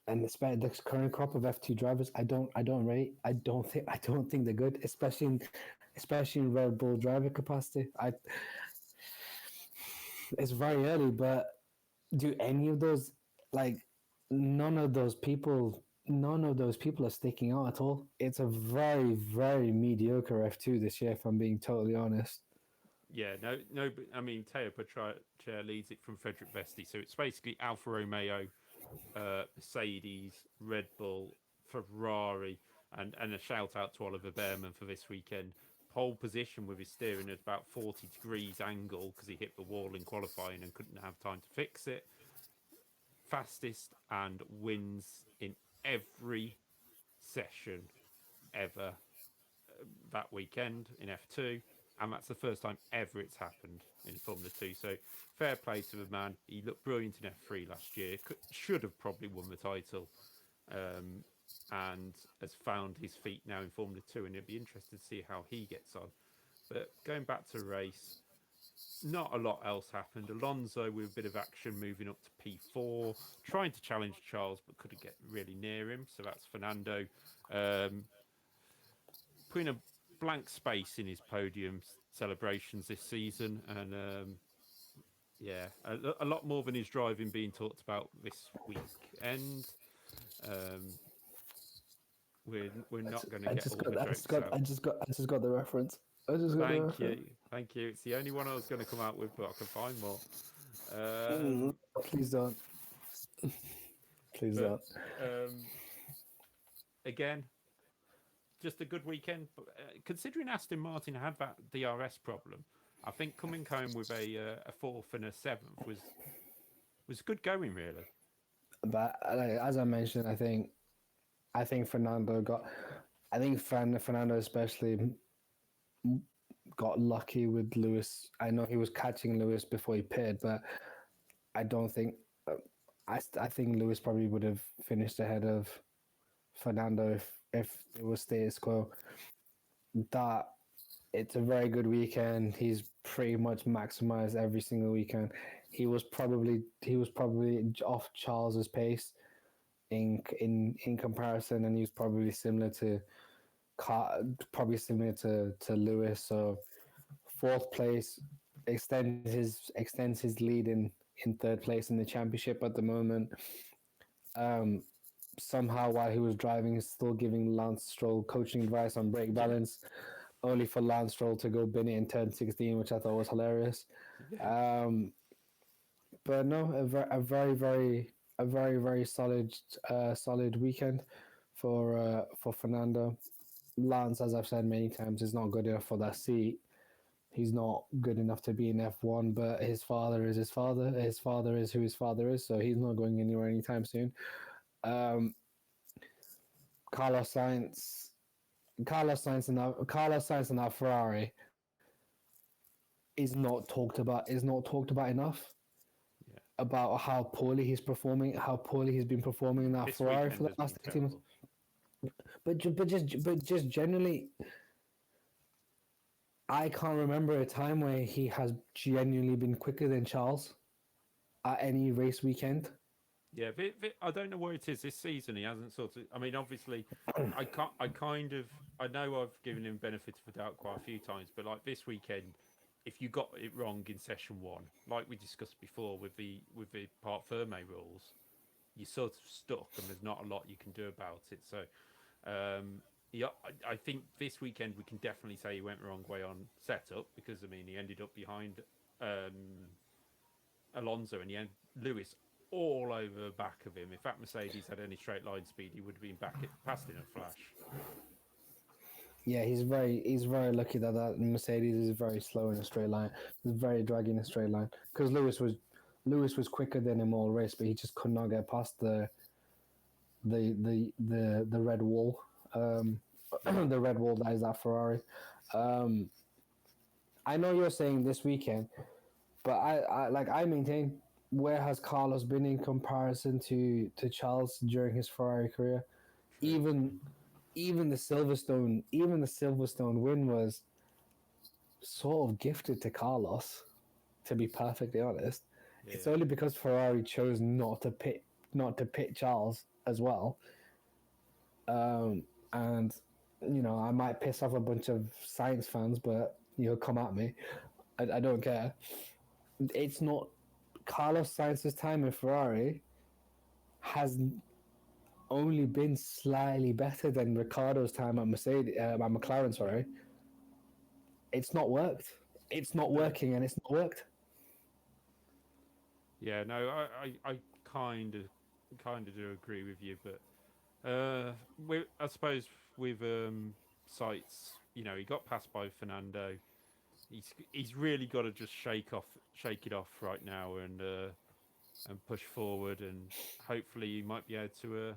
And especially the current crop of F2 drivers, I don't think they're good, especially in Red Bull driver capacity. It's very early, but do any of those, none of those people are sticking out at all. It's a very, very mediocre F2 this year, if I'm being totally honest. Yeah, no. But I mean, Teo Patriciello leads it from Frederick Vesti, so it's basically Alfa Romeo, Mercedes, Red Bull, Ferrari, and a shout out to Oliver Behrman for this weekend. Pole position with his steering at about 40 degrees angle because he hit the wall in qualifying and couldn't have time to fix it. Fastest and wins in every session ever that weekend in F2, and that's the first time ever it's happened in Formula 2. So fair play to the man. He looked brilliant in F3 last year. Should have probably won the title, and has found his feet now in Formula 2, and it'd be interesting to see how he gets on. But going back to race, not a lot else happened. Alonso with a bit of action moving up to P4, trying to challenge Charles but couldn't get really near him. So that's Fernando putting a blank space in his podium celebrations this season. And a lot more than his driving being talked about this weekend. We're not going to get all the jokes out. I just got the reference. Thank you. It's the only one I was going to come out with, but I can find more. Please don't. Please don't. Again, just a good weekend. But, considering Aston Martin had that DRS problem, I think coming home with a fourth and a seventh was good going, really. But as I mentioned, I think Fernando especially got lucky with Lewis. I know he was catching Lewis before he pitted, but I don't think. I think Lewis probably would have finished ahead of Fernando if it was status quo. That it's a very good weekend. He's pretty much maximized every single weekend. he was probably off Charles's pace in comparison, and he was probably similar to Lewis. So fourth place extends his lead in third place in the championship at the moment. Somehow, while he was driving, he's still giving Lance Stroll coaching advice on brake balance, only for Lance Stroll to go bin it in turn 16, which I thought was hilarious. Yeah. But no, a very solid weekend for Fernando. Lance, as I've said many times, is not good enough for that seat. He's not good enough to be in F1, but his father is his father. His father is who his father is, so he's not going anywhere anytime soon. Carlos Sainz and our Ferrari is not talked about enough. Yeah. About how poorly he's been performing in that This Ferrari weekend for the has last been 18 months. terrible. But just generally, I can't remember a time where he has genuinely been quicker than Charles at any race weekend. Yeah, I don't know where it is this season. He hasn't sort of. I mean, obviously, I know I've given him benefit of the doubt quite a few times, but like this weekend, if you got it wrong in session one, like we discussed before with the part Ferme rules, you're sort of stuck, and there's not a lot you can do about it. So, yeah, I think this weekend we can definitely say he went the wrong way on setup, because I mean he ended up behind Alonso, and he had Lewis all over the back of him. If that Mercedes had any straight line speed, he would have been past in a flash. Yeah, he's very lucky that Mercedes is very slow in a straight line. It's very draggy in a straight line, because Lewis was quicker than him all race, but he just could not get past the red wall. The red wall that is that Ferrari. I know you're saying this weekend, but I maintain, where has Carlos been in comparison to Charles during his Ferrari career? Even the Silverstone win was sort of gifted to Carlos, to be perfectly honest. Yeah. It's only because Ferrari chose not to pit Charles as well. And I might piss off a bunch of Sainz fans, but come at me. I don't care. It's not Carlos Sainz's time in Ferrari has only been slightly better than Ricciardo's time at McLaren. Sorry, it's not worked. It's not working, and it's not worked. Yeah, no, I kind of do agree with you, but I suppose with Sites, he got passed by Fernando. He's really got to just shake it off right now and push forward, and hopefully he might be able to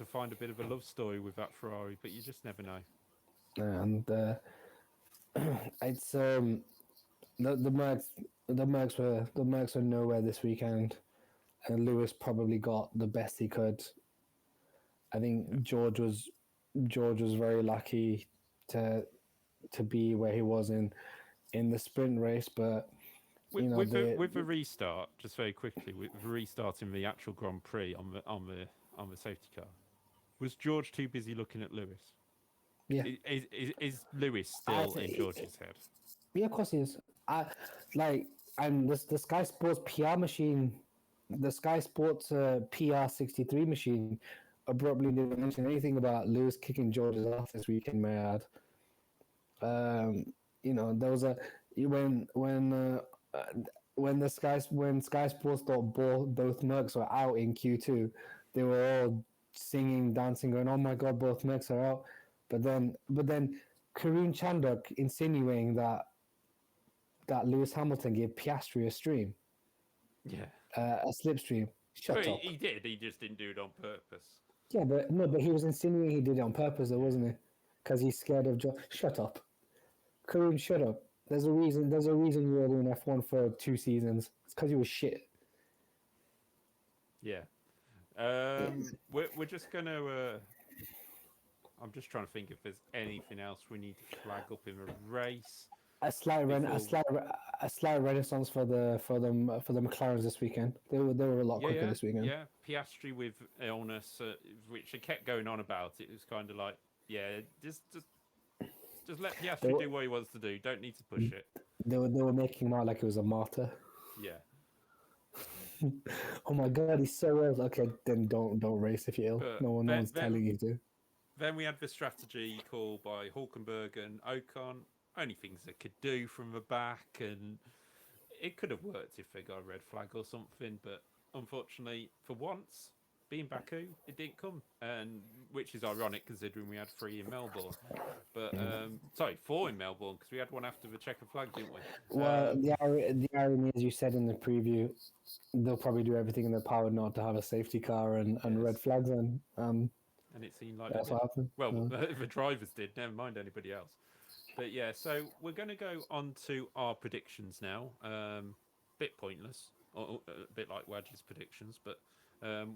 find a bit of a love story with that Ferrari, but you just never know. And it's the Mercs were nowhere this weekend, and Lewis probably got the best he could. I think George was very lucky to be where he was in the sprint race, but with the restart, just very quickly, with restarting the actual Grand Prix on the safety car, was George too busy looking at Lewis? Yeah. Is Lewis still in George's head? Yeah, of course he is. And the Sky Sports PR machine, the Sky Sports PR 63 machine, abruptly didn't mention anything about Lewis kicking George's ass this weekend, may I add. There was when Sky Sports thought both Mercs were out in Q2, they were all singing, dancing, going, "Oh my God, both Mercs are out!" But then Karun Chandok insinuating that Lewis Hamilton gave Piastri a stream, a slipstream. Shut up. He did. He just didn't do it on purpose. Yeah, but he was insinuating he did it on purpose, though, wasn't he? Because he's scared of George. Shut up, Karun. Shut up. There's a reason you were doing F1 for 2 seasons. It's because you were shit. Yeah. We're just gonna. I'm just trying to think if there's anything else we need to flag up in the race. a slight renaissance for the McLarens this weekend. They were a lot quicker this weekend. Yeah. Piastri with illness, which they kept going on about. It was kind of like, yeah, just let Piastri do what he wants to do. Don't need to push it. They were making him out like he was a martyr. Yeah. Oh my god, he's so ill. Okay, then don't race if you're ill. But no one's telling you to. Then we had the strategy call by Hulkenberg and Ocon. Only things they could do from the back, and it could have worked if they got a red flag or something. But unfortunately, for once, being Baku, it didn't come, and which is ironic considering we had 3 in Melbourne. But sorry, 4 in Melbourne because we had one after the checker flag, didn't we? Well, the irony, as you said in the preview, they'll probably do everything in their power not to have a safety car and red flags, and it seemed like that's what happened. Well, the drivers did, never mind anybody else. But yeah, so we're going to go on to our predictions now. Bit pointless, or a bit like Wajid's predictions, but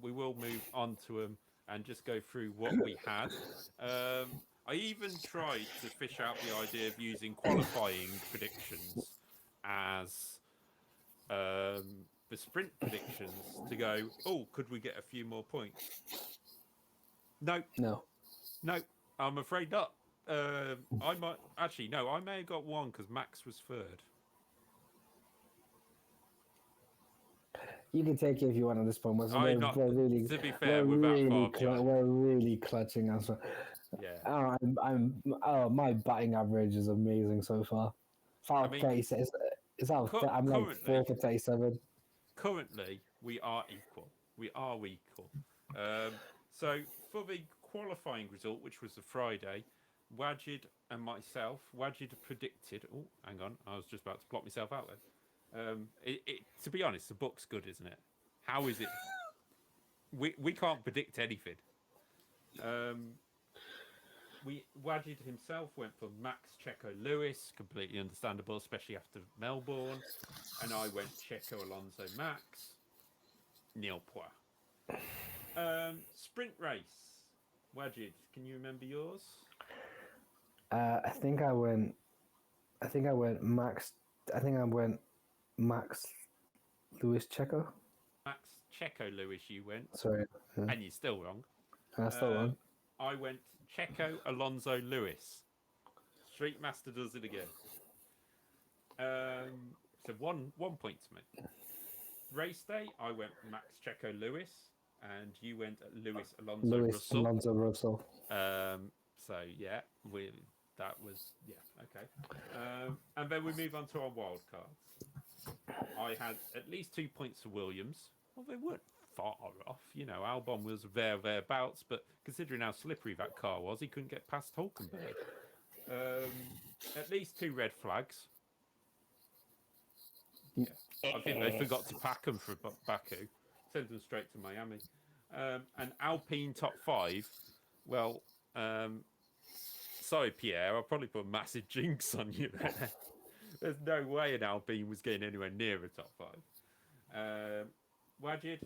we will move on to them and just go through what we had. I even tried to fish out the idea of using qualifying predictions as the sprint predictions to go, oh, could we get a few more points? No, I'm afraid not. I might actually no. I may have got 1 because Max was 3rd. You can take it if you want at this point. We're really, to be fair, we're really clutching us. Yeah. My batting average is amazing so far. I'm like 4 for 37. Currently, we are equal. So for the qualifying result, which was the Friday, Wajid and myself, Wajid predicted. Oh, hang on, I was just about to block myself out then. To be honest, the book's good, isn't it? How is it? We can't predict anything. Wajid himself went for Max, Checo, Lewis, completely understandable, especially after Melbourne, and I went Checo, Alonso, Max, nil point. Sprint race, Wajid, can you remember yours? I think I went Max. I think I went Max, Lewis, Checo. Max, Checo, Lewis. You went. Sorry, and you're still wrong. I'm still wrong. I went Checo, Alonso, Lewis. Street Master does it again. So one point to me. Race day, I went Max, Checo, Lewis, and you went Lewis, Alonso, Russell. So yeah, that was okay. And then we move on to our wild cards. I had at least 2 points for Williams. Well, they weren't far off. You know, Albon was thereabouts, but considering how slippery that car was, he couldn't get past Hulkenberg. At least 2 red flags. Yeah, I think they forgot to pack them for Baku. Send them straight to Miami. And Alpine top 5. Well, sorry, Pierre. I'll probably put a massive jinx on you there. There's no way an Alpine was getting anywhere near a top 5. Wajid,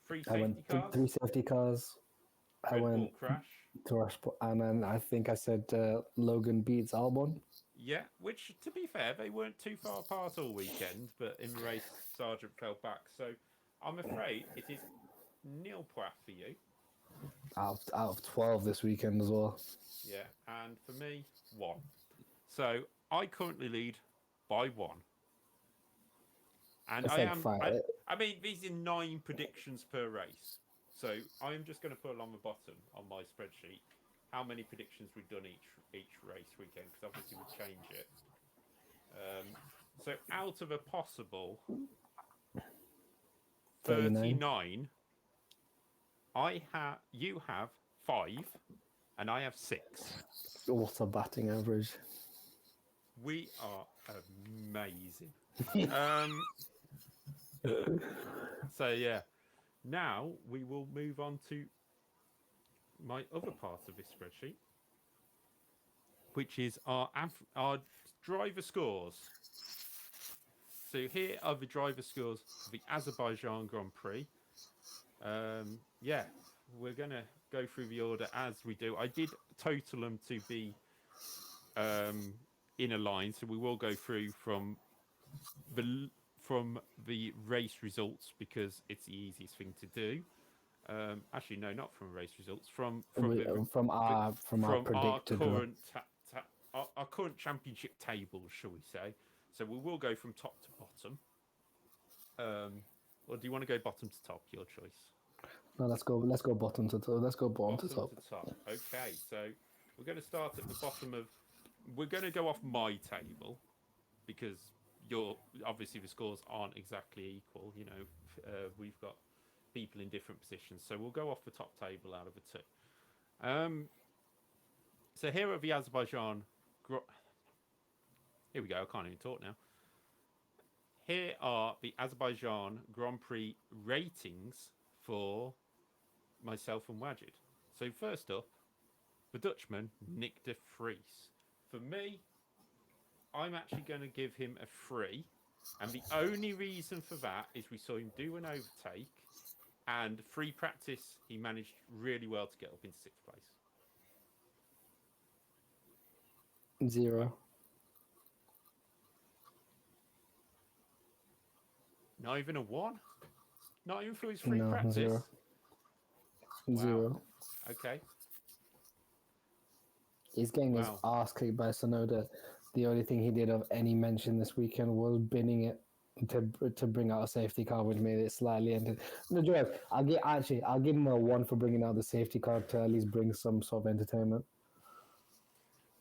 3 safety cars. 3 safety cars. Red Bull crash. And then I think I said Logan beats Albon. Yeah, which, to be fair, they weren't too far apart all weekend, but in the race, Sargent fell back. So I'm afraid it is nil point for you. Out of 12 this weekend as well. Yeah, and for me, 1. So I currently lead by 1. And I mean, these are 9 predictions per race. So I'm just going to put along the bottom on my spreadsheet how many predictions we've done each race weekend, because obviously we'll change it. So out of a possible 39, you have 5, and I have 6. What a batting average! We are amazing. So yeah, now we will move on to my other part of this spreadsheet, which is our driver scores. So here are the driver scores for the Azerbaijan Grand Prix. Yeah, we're going to go through the order as we do. I did total them to be in a line, so we will go through from the race results because it's the easiest thing to do. Actually, no, not from race results. From our predicted current our current championship table, shall we say? So we will go from top to bottom. Or do you want to go bottom to top? Your choice. No, let's go bottom to top. Let's go bottom to top. Okay, so we're going to start at the bottom of. We're going to go off my table because obviously the scores aren't exactly equal. You know, we've got people in different positions, so we'll go off the top table out of the two. So here are the Azerbaijan. Here we go. I can't even talk now. Here are the Azerbaijan Grand Prix ratings for myself and Wajid. So first up, the Dutchman, Nick de Vries. For me, I'm actually going to give him a 3. And the only reason for that is we saw him do an overtake. And free practice, he managed really well to get up into 6th place. 0. Not even a 1? Not even for his free No, practice? 0. Wow. 0. Okay. He's getting his ass kicked by Sonoda. The only thing he did of any mention this weekend was binning it to bring out a safety car, which made it slightly I'll give him a 1 for bringing out the safety car to at least bring some sort of entertainment.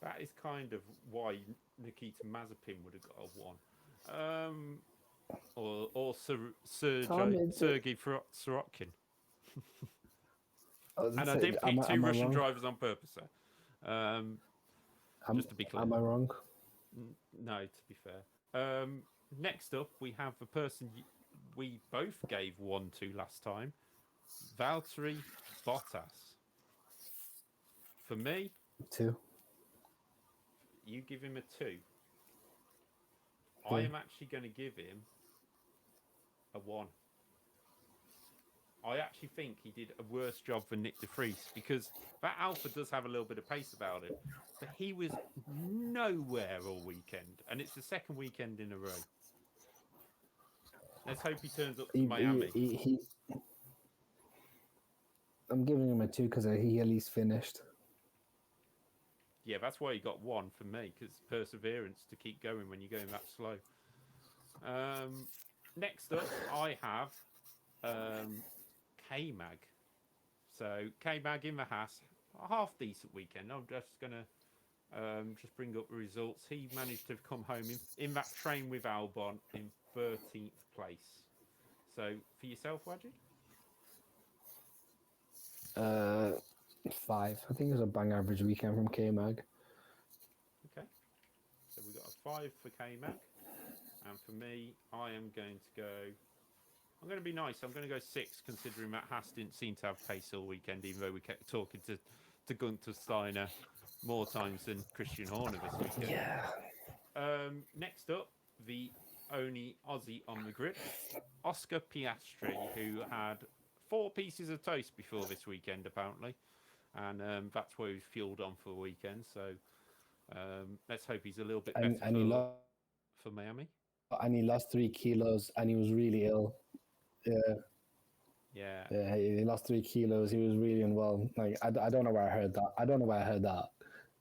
That is kind of why Nikita Mazepin would have got a 1. Or Sergei Sorokin. And I didn't pick two Russian drivers on purpose, just to be clear. Am I wrong? No, to be fair. Next up, we have the person we both gave 1 to last time, Valtteri Bottas. For me, 2. You give him a 2. Yeah. I am actually going to give him a 1. I actually think he did a worse job than Nick de Vries because that Alpha does have a little bit of pace about it, but he was nowhere all weekend, and it's the second weekend in a row. Let's hope he turns up to Miami. I'm giving him a 2 because he at least finished. Yeah, that's why he got 1 for me, because perseverance to keep going when you're going that slow. Next up, I have K-Mag. So K-Mag in the Haas, a half decent weekend. I'm just going to just bring up the results. He managed to come home in that train with Albon in 13th place. So for yourself, Wajid? 5. I think it was a bang average weekend from K-Mag. Okay. So we got a 5 for K-Mag. And for me, I am going to go... I'm going to be nice. I'm going to go 6, considering Matt Haas didn't seem to have pace all weekend, even though we kept talking to Gunther Steiner more times than Christian Horner this weekend. Yeah. Next up, the only Aussie on the grid, Oscar Piastri, who had 4 pieces of toast before this weekend, apparently. And that's where he's fueled on for the weekend. So let's hope he's a little bit better for Miami. And he lost 3 kilos, and he was really ill. Yeah. He lost 3 kilos. He was really unwell. Like I don't know where I heard that. I don't know where I heard that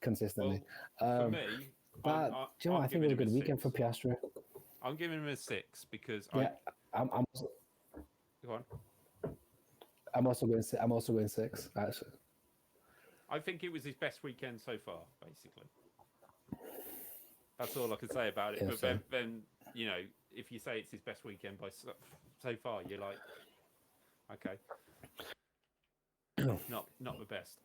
consistently. Well, for me, but do you know, I think it was a good weekend for Piastri. I'm giving him a 6 because I'm also, go on. I'm also going 6 actually. I think it was his best weekend so far, basically. That's all I can say about it. Yeah, but then, you know, if you say it's his best weekend by so far, you're like, okay, not the best.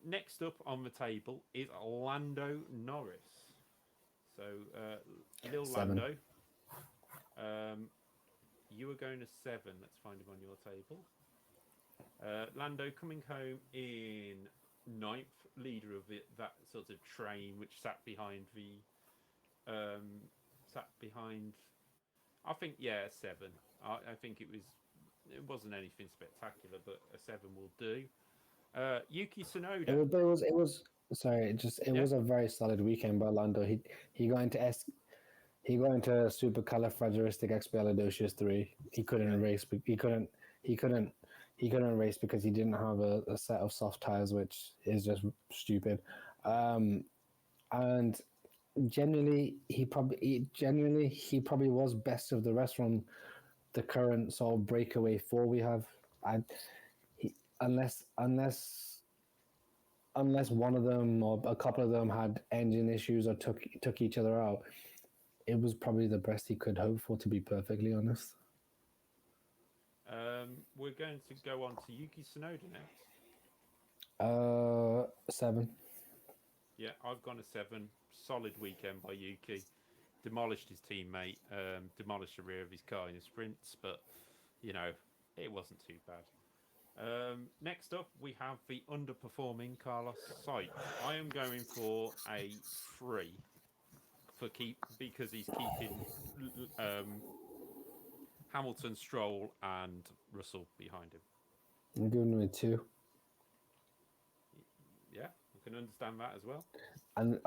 Next up on the table is Lando Norris. So, little 7. Lando, you were going to 7. Let's find him on your table. Lando coming home in 9th, leader of that sort of train which sat behind I think 7. I think it wasn't anything spectacular, but a 7 will do. Yuki Tsunoda. sorry, it Yeah. was a very solid weekend by Lando. He got into he got into supercalifragilisticexpialidocious 3. He couldn't race. He couldn't race because he didn't have a set of soft tires, which is just stupid. And genuinely, he probably was best of the rest from the current sort of breakaway 4 we have. Unless one of them or a couple of them had engine issues or took each other out, it was probably the best he could hope for, to be perfectly honest. We're going to go on to Yuki Tsunoda next. 7. Yeah, I've gone a 7. Solid weekend by Yuki. Demolished his teammate, demolished the rear of his car in the sprints, but, you know, it wasn't too bad. Next up, we have the underperforming Carlos Sainz. I am going for a 3 because he's keeping Hamilton, Stroll, and Russell behind him. I'm giving him a 2. Yeah, I can understand that as well. And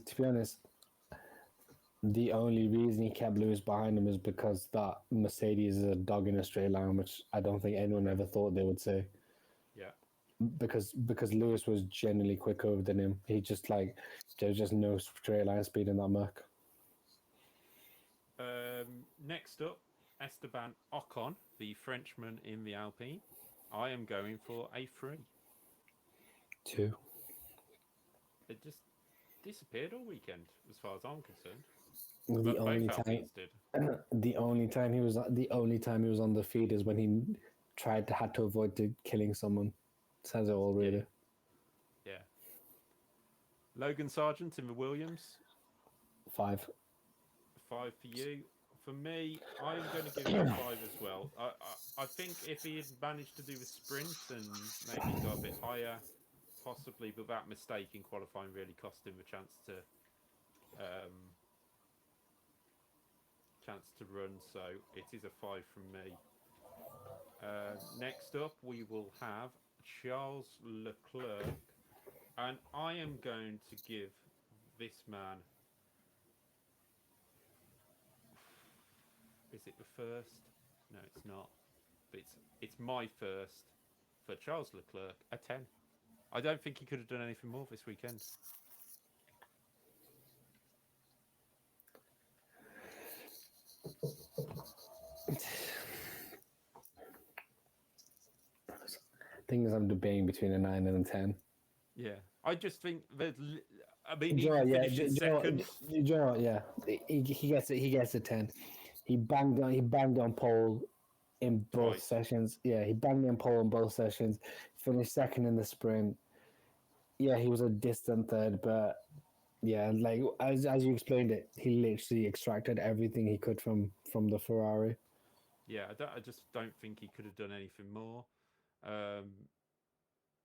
to be honest, the only reason he kept Lewis behind him is because that Mercedes is a dog in a straight line, which I don't think anyone ever thought they would say. Yeah. Because Lewis was generally quicker than him. He just there's just no straight line speed in that Merc. Next up, Esteban Ocon, the Frenchman in the Alpine. I am going for a 3. 2. It just disappeared all weekend, as far as I'm concerned. The only time he was on the feed is when he had to avoid killing someone. Says it all, really. Yeah. Logan Sargent in the Williams. 5. 5 for you. For me, I'm going to give him a 5 as well. I think if he had managed to do a sprint and maybe got a bit higher, possibly, but that mistake in qualifying really cost him a chance to run. So it is a 5 from me. Next up, we will have Charles Leclerc, and I am going to give this man. Is it the first? No, it's not. But it's my first for Charles Leclerc, a 10. I don't think he could have done anything more this weekend. Thing is, I'm debating between a 9 and a 10. Yeah, I just think there's. I mean, he finished second. He gets a 10. He banged on pole in both sessions. Yeah, he banged on pole in both sessions. Finished second in the sprint. Yeah, he was a distant third, but yeah, as you explained it, he literally extracted everything he could from the Ferrari. Yeah, I just don't think he could have done anything more.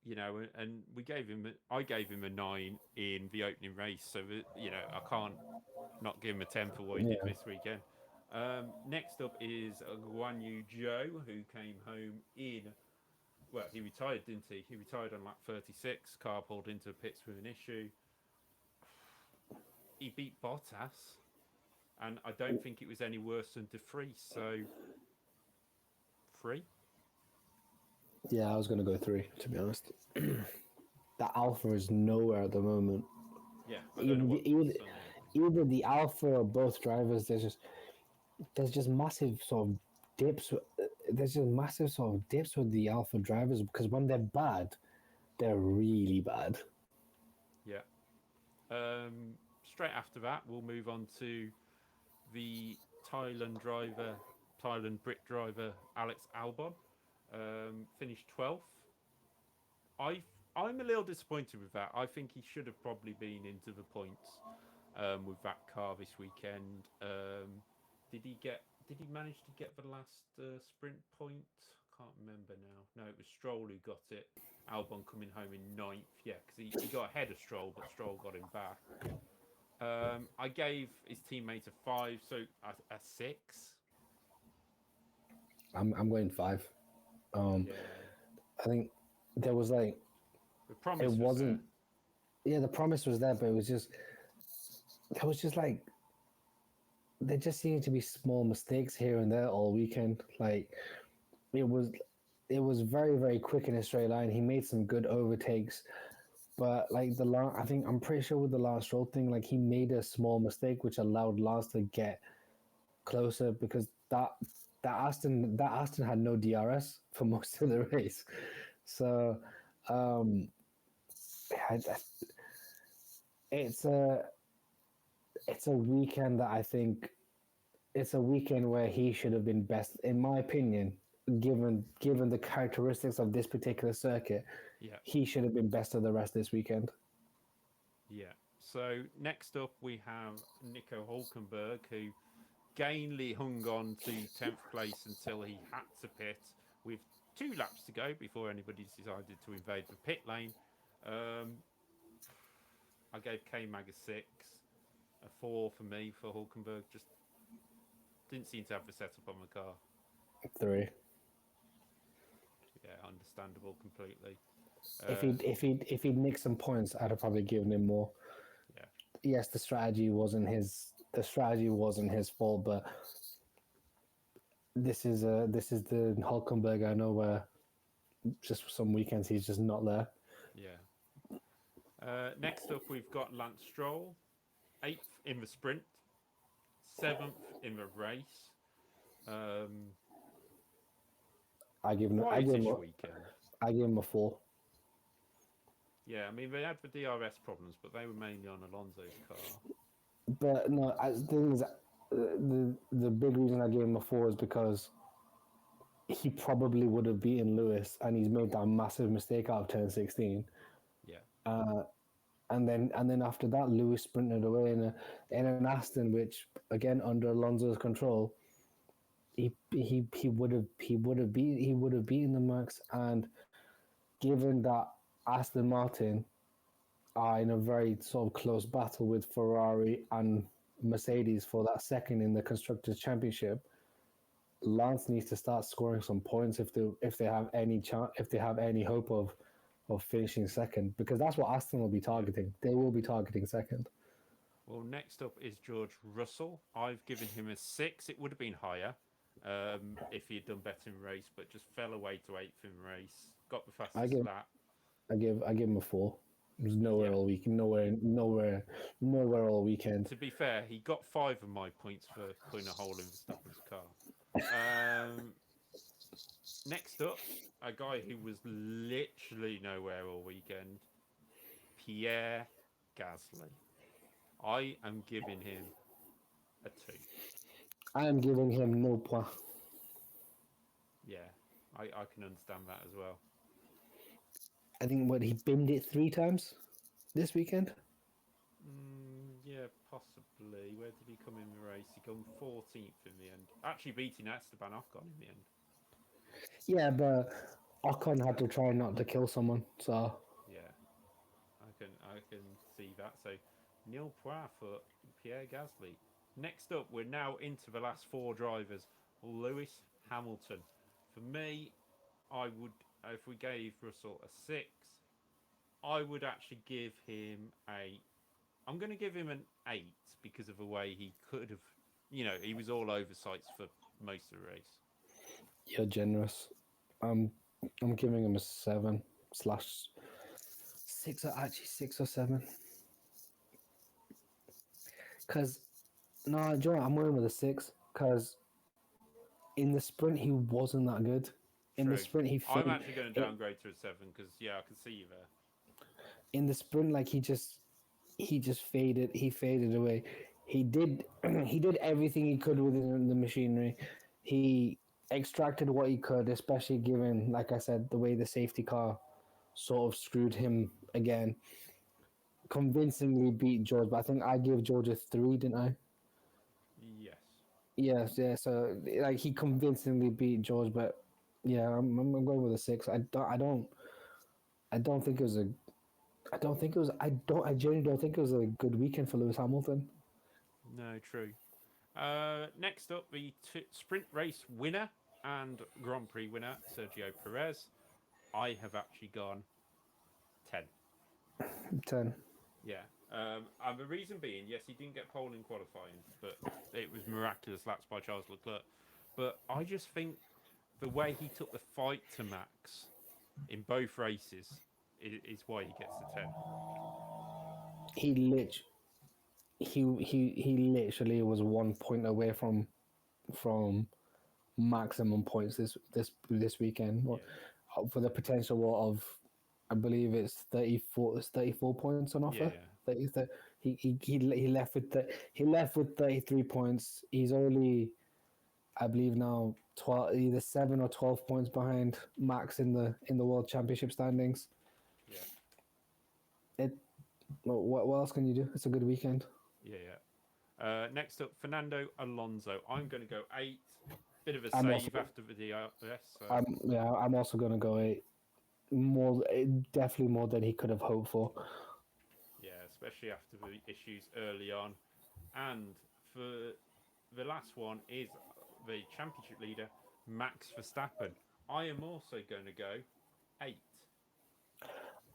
You know, and I gave him a 9 in the opening race, so you know, I can't not give him a 10 for what he did this weekend. Next up is Guan Yu who came home he retired, didn't he? He retired on lap 36. Car pulled into the pits with an issue. He beat Bottas, and I don't think it was any worse than De Vries. So 3. Yeah, I was going to go 3, to be honest. The Alpha is nowhere at the moment. Yeah, either the Alpha or both drivers, there's just massive sort of dips. There's just massive sort of dips with the Alpha drivers, because when they're bad, they're really bad. Yeah. Straight after that, we'll move on to the Thailand Brit driver, Alex Albon. Finished 12th. I'm a little disappointed with that. I think he should have probably been into the points with that car this weekend. Did he manage to get the last sprint point? Can't remember now. No, it was Stroll who got it. Albon coming home in 9th. Yeah, because he got ahead of Stroll, but Stroll got him back. I gave his teammate a 5, so a 6. I'm going 5. I think there was it wasn't. yeah, the promise was there, but there was just like there just seemed to be small mistakes here and there all weekend. Like it was it was very, very quick in a straight line. He made some good overtakes, but like I think I'm pretty sure with the last roll thing, like he made a small mistake which allowed Lance to get closer because that Aston had no DRS for most of the race. So um, I- it's a it's a weekend that I think it's a weekend where he should have been best, in my opinion. Given the characteristics of this particular circuit, Yeah. he should have been best of the rest this weekend. Yeah. So next up we have Nico Hulkenberg, who gainly hung on to 10th place until he had to pit with 2 laps to go before anybody's decided to invade the pit lane. I gave K-Mag a 6, a 4 for me for Hulkenberg. Just didn't seem to have the setup on the car. 3. Yeah, understandable completely. If he'd nicked some points, I'd have probably given him more. Yeah. Yes, the strategy wasn't his fault, but this is the Hulkenberg I know where just for some weekends he's just not there. Yeah. Next up, we've got Lance Stroll, 8th in the sprint, 7th in the race. I give him Weekend. I give him a 4. Yeah, I mean they had the DRS problems, but they were mainly on Alonso's car. But no, the thing is, the big reason I gave him a 4 is because he probably would have beaten Lewis, and he's made that massive mistake out of turn 16. Yeah. And then after that, Lewis sprinted away in an Aston, which again under Alonso's control, he would have beaten the Max. And given that Aston Martin are in a very sort of close battle with Ferrari and Mercedes for that second in the Constructors' Championship, Lance needs to start scoring some points if they have any chance, if they have any hope of finishing second, because that's what Aston will be targeting. They will be targeting second. Well, next up is George Russell. I've given him a 6. It would have been higher if he had done better in race, but just fell away to 8th in race. Got the fastest lap. I give him a 4. It was nowhere all week, nowhere all weekend. To be fair, he got 5 of my points for putting a hole in Verstappen's car. Next up, a guy who was literally nowhere all weekend, Pierre Gasly. I am giving him a 2. I am giving him no point. Yeah, I can understand that as well. I think he binned it 3 times this weekend. Yeah, possibly. Where did he come in the race? He come 14th in the end. Actually beating Esteban Ocon in the end. Yeah, but Ocon had to try not to kill someone, so yeah, I can see that. So 0 point for Pierre Gasly. Next up, we're now into the last 4 drivers. Lewis Hamilton. For me, I would, if we gave Russell a 6, I would actually give him I'm going to give him an 8 because of the way he could have, he was all over sights for most of the race. You're generous. I'm giving him a 7/6, or actually 6 or 7. Because Joe, I'm going with a 6 because in the sprint he wasn't that good. In the sprint I'm actually going to downgrade to a 7 because I can see you there. In the sprint, like he just faded. He faded away. He did everything he could within the machinery. He extracted what he could, especially given, like I said, the way the safety car sort of screwed him again. Convincingly beat George, but I think I gave George a 3, didn't I? Yes. Yes, yeah. So like he convincingly beat George, but yeah, I'm going with a 6. I genuinely don't think it was a good weekend for Lewis Hamilton. No, true. Next up, the sprint race winner and Grand Prix winner, Sergio Perez. I have actually gone 10. 10. Yeah. And the reason being, yes, he didn't get pole in qualifying, but it was miraculous laps by Charles Leclerc. But I just think the way he took the fight to Max in both races is why he gets the 10. He lit he literally was 1 point away from maximum points this weekend. Yeah. For the potential of, I believe it's 34 points on offer. Yeah. That is the he left with he left with 33 points. He's only, I believe now, 12, either 7 or 12 points behind Max in the World Championship standings. Yeah. What else can you do? It's a good weekend. Yeah. Next up, Fernando Alonso. I'm going to go 8. Bit of a I'm save also- after the DRS. So. I'm also going to go 8. Definitely more than he could have hoped for. Yeah, especially after the issues early on. And for the last one is the championship leader, Max Verstappen. I am also going to go 8.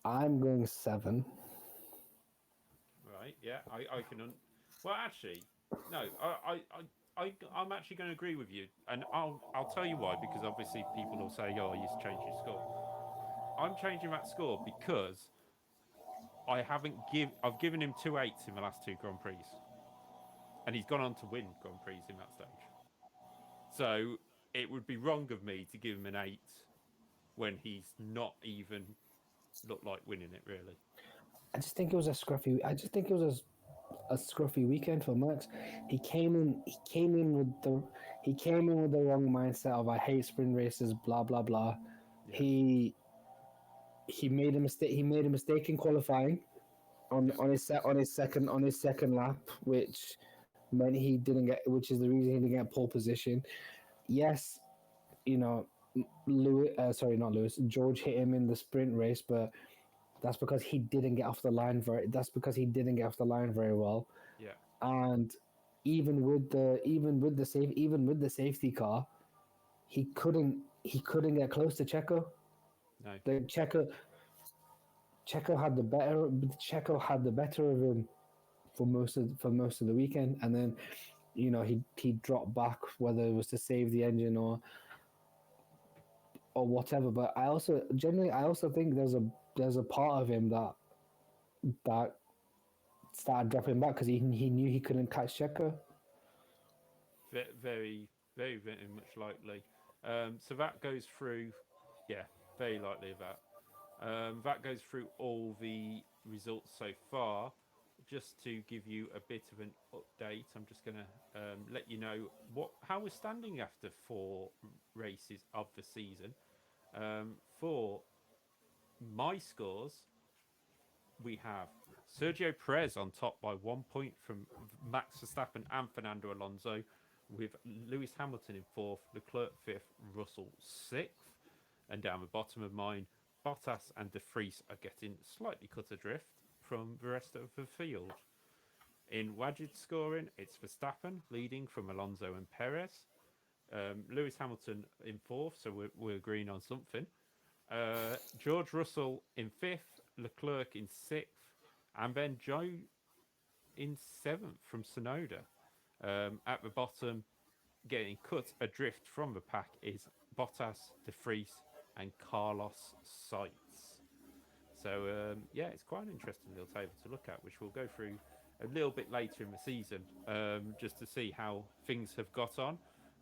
I'm going 7. Right? Yeah, I can. Well, actually, no. I'm actually going to agree with you, and I'll tell you why. Because obviously people will say, "Oh, you changed your score." I'm changing that score because I've given him 2 8s in the last 2 Grand Prix, and he's gone on to win Grand Prix in that stage. So it would be wrong of me to give him an 8 when he's not even looked like winning it, really. I just think it was a scruffy. I just think it was a scruffy weekend for Max. He came in with the wrong mindset of, I hate sprint races, blah blah blah. Yeah. He made a mistake. He made a mistake in qualifying on his second lap, which meant which is the reason he didn't get pole position. Yes, you know, George hit him in the sprint race, but that's because he didn't get off the line very well. Yeah. And even with the safety car, he couldn't get close to Checo. No. The Checo had the better of him for most of the weekend, and then he dropped back, whether it was to save the engine or whatever. But I also think there's a part of him that started dropping back because he knew he couldn't catch Checo. Very, very, very much likely. So that goes through, yeah, very likely of that. That goes through all the results so far. Just to give you a bit of an update, I'm just going to let you know how we're standing after 4 races of the season. For my scores, we have Sergio Perez on top by 1 point from Max Verstappen and Fernando Alonso, with Lewis Hamilton in 4th, Leclerc 5th, Russell 6th. And down the bottom of mine, Bottas and De Vries are getting slightly cut adrift from the rest of the field. In Wajid scoring, it's Verstappen leading from Alonso and Perez. Lewis Hamilton in 4th, so we're agreeing on something. George Russell in 5th, Leclerc in 6th, and then Joe in 7th from Sonoda. At the bottom, getting cut adrift from the pack is Bottas, De Vries, and Carlos Sainz. So, it's quite an interesting little table to look at, which we'll go through a little bit later in the season, just to see how things have got on.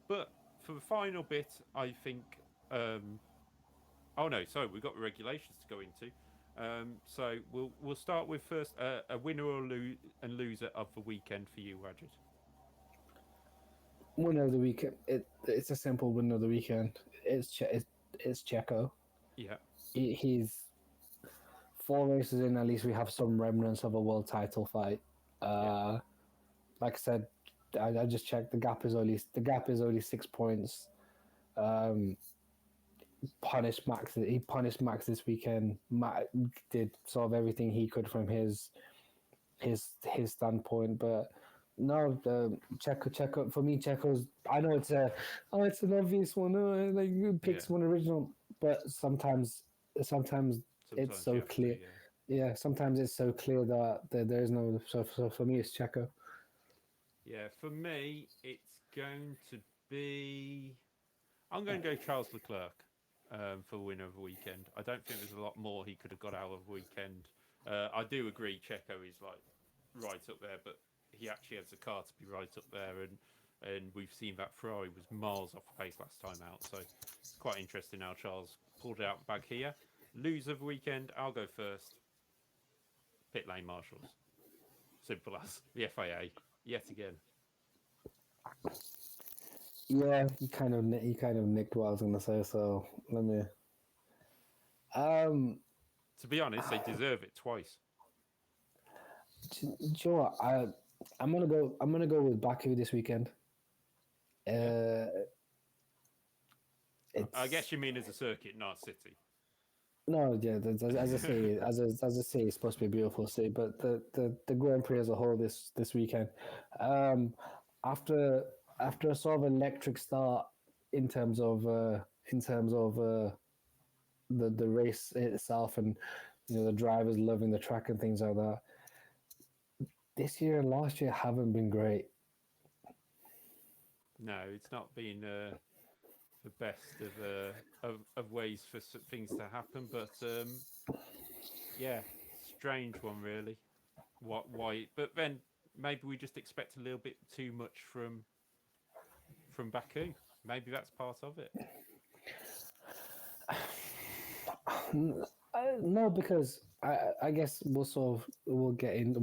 But for the final bit, I think... we've got the regulations to go into. So we'll start with first a winner or and loser of the weekend for you, Wajid. Winner of the weekend. It's a simple winner of the weekend. It's Checo. Yeah. He's 4 races in. At least we have some remnants of a world title fight. Like I said, I just checked. The gap is only 6 points. He punished Max this weekend. Max did sort of everything he could from his standpoint, but no, Checo for me. Checo's. I know it's an obvious one. Like picks one original, but sometimes it's so clear. Yeah, sometimes it's so clear that there is no. So for me, it's Checo. Yeah, for me, it's going to be. I'm going to go Charles Leclerc for winner of the weekend. I don't think there's a lot more he could have got out of the weekend. I do agree Checo is like right up there, but he actually has the car to be right up there, and we've seen that Ferrari was miles off the pace last time out. So it's quite interesting how Charles pulled it out back here. Loser of the weekend, I'll go first. Pit lane marshals. Simple as the FIA yet again. Yeah, you kind of nicked what I was gonna say. So let me. Um, To be honest, they deserve it twice. do you know what? I'm gonna go. I'm gonna go with Baku this weekend. Yeah. It's I guess you mean as a circuit, not a city. no, yeah. As I say, as I say, it's supposed to be a beautiful city, but the Grand Prix as a whole this weekend, after a sort of electric start in terms of the race itself, and the drivers loving the track and things like that. This year and last year haven't been great. No, it's not been the best of ways for things to happen, but yeah, strange one really. Why? But then maybe we just expect a little bit too much from Baku. Maybe that's part of it. No, because I guess we're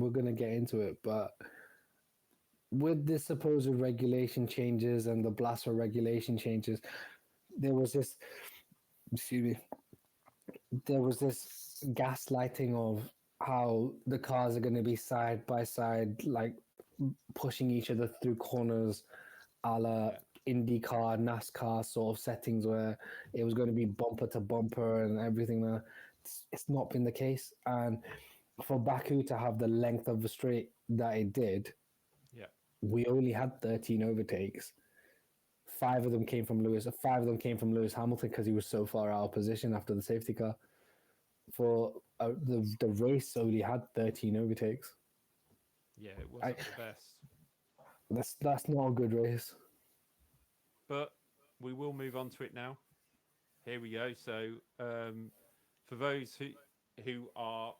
gonna get into it, but with the supposed regulation changes and the blaster regulation changes, there was this excuse me, there was this gaslighting of how the cars are going to be side by side, like pushing each other through corners, a la IndyCar, NASCAR sort of settings where it was going to be bumper to bumper and everything. It's not been the case, and for Baku to have the length of the straight that it did, we only had 13 overtakes. Five of them came from Lewis Hamilton because he was so far out of position after the safety car. For the race only had 13 overtakes. Yeah, it wasn't the best. That's not a good race. But we will move on to it now. Here we go. So for those who are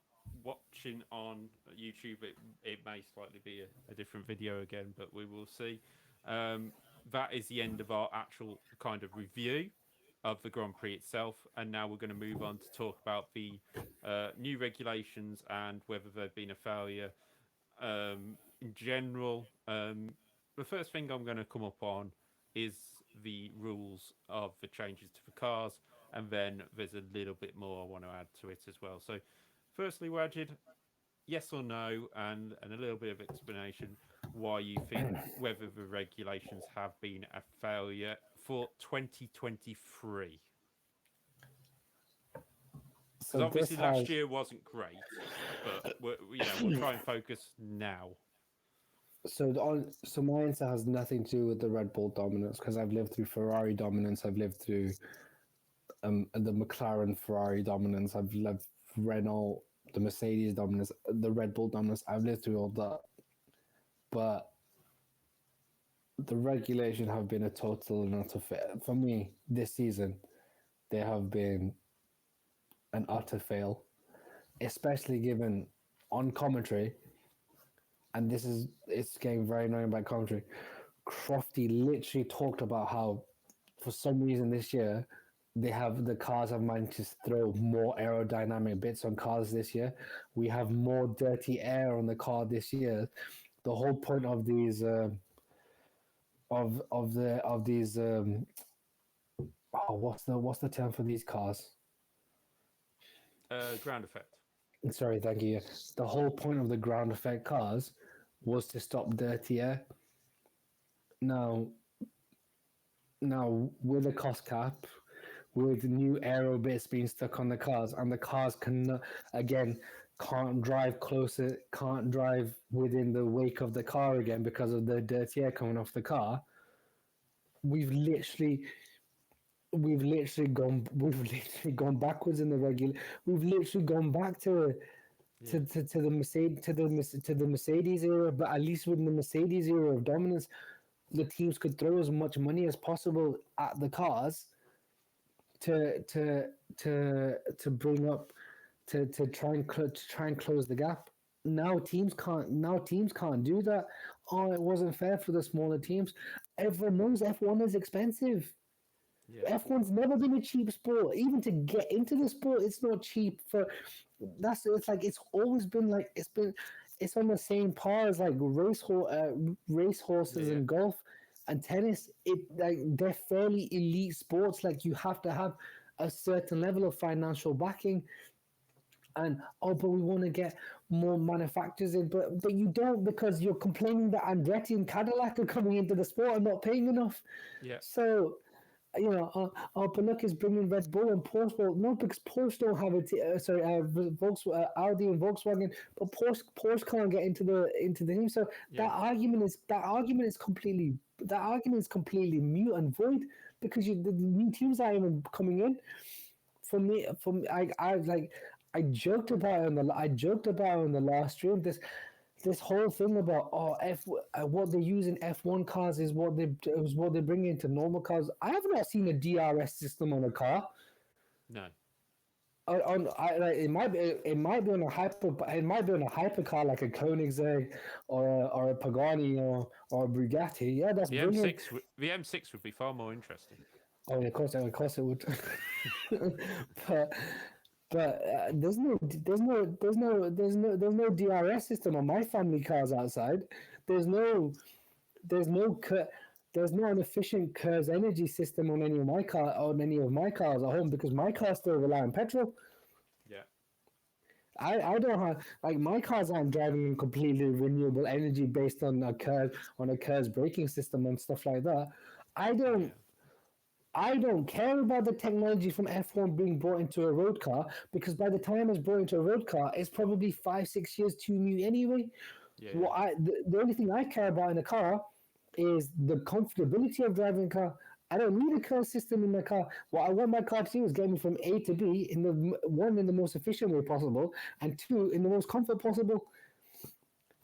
watching on YouTube, it may slightly be a different video again, but we will see. That is the end of our actual kind of review of the Grand Prix itself, and now we're going to move on to talk about the new regulations and whether they've been a failure in general. The first thing I'm going to come up on is the rules of the changes to the cars, and then there's a little bit more I want to add to it as well. So firstly, Wajid, yes or no, and a little bit of explanation why you think whether the regulations have been a failure for 2023. Because obviously last year wasn't great, but we'll try and focus now. So my answer has nothing to do with the Red Bull dominance, because I've lived through Ferrari dominance, I've lived through the McLaren Ferrari dominance, I've lived Renault, the Mercedes dominance, the Red Bull dominance. I've lived through all that, but the regulation have been a total and utter fail for me this season. They have been an utter fail, especially given on commentary. And it's getting very annoying by commentary. Crofty literally talked about how, for some reason this year, the cars have managed to throw more aerodynamic bits on cars this year. We have more dirty air on the car this year. The whole point of these what's the term for these cars? Ground effect. Sorry, thank you. The whole point of the ground effect cars was to stop dirty air. Now with a cost cap, with new aero bits being stuck on the cars, and the cars can't drive closer, can't drive within the wake of the car again because of the dirty air coming off the car. We've literally gone backwards in the regular. We've literally gone back to Yeah. to the Mercedes era, but at least within the Mercedes era of dominance, the teams could throw as much money as possible at the cars to bring up to try and close the gap. Now teams can't do that. Oh, it wasn't fair for the smaller teams. Everyone knows F1 is expensive. Yeah. F1's never been a cheap sport. Even to get into the sport, it's not cheap. It's always been like it's on the same par as like race horses and golf and tennis. They're fairly elite sports. Like you have to have a certain level of financial backing. And but we want to get more manufacturers in, but you don't, because you're complaining that Andretti and Cadillac are coming into the sport and not paying enough. Yeah. So, but look, is bringing Red Bull and Porsche. Well, no, because Porsche don't have it. Audi and Volkswagen, but Porsche can't get into the team. So that argument is completely mute and void, because the new teams are even coming in. For me, I joked about it on the last stream. This whole thing about what they use in F1 cars is what they bring into normal cars. I have not seen a DRS system on a car. No. It might be on a hypercar like a Koenigsegg or a Pagani or a Bugatti. Yeah, that's the brilliant. The M6 would be far more interesting. Oh, yeah, of course it would. But there's no DRS system on my family cars outside. There's no an efficient Kurz energy system on any of my cars at home, because my cars still rely on petrol. Yeah. I don't have, like, my cars aren't driving in completely renewable energy based on a Kurz braking system and stuff like that. I don't care about the technology from F1 being brought into a road car, because by the time it's brought into a road car, it's probably 5-6 years too new anyway. Yeah. The only thing I care about in a car is the comfortability of driving a car. I don't need a car system in my car. What I want my car to do is get me from A to B in the most efficient way possible, and 2, in the most comfort possible.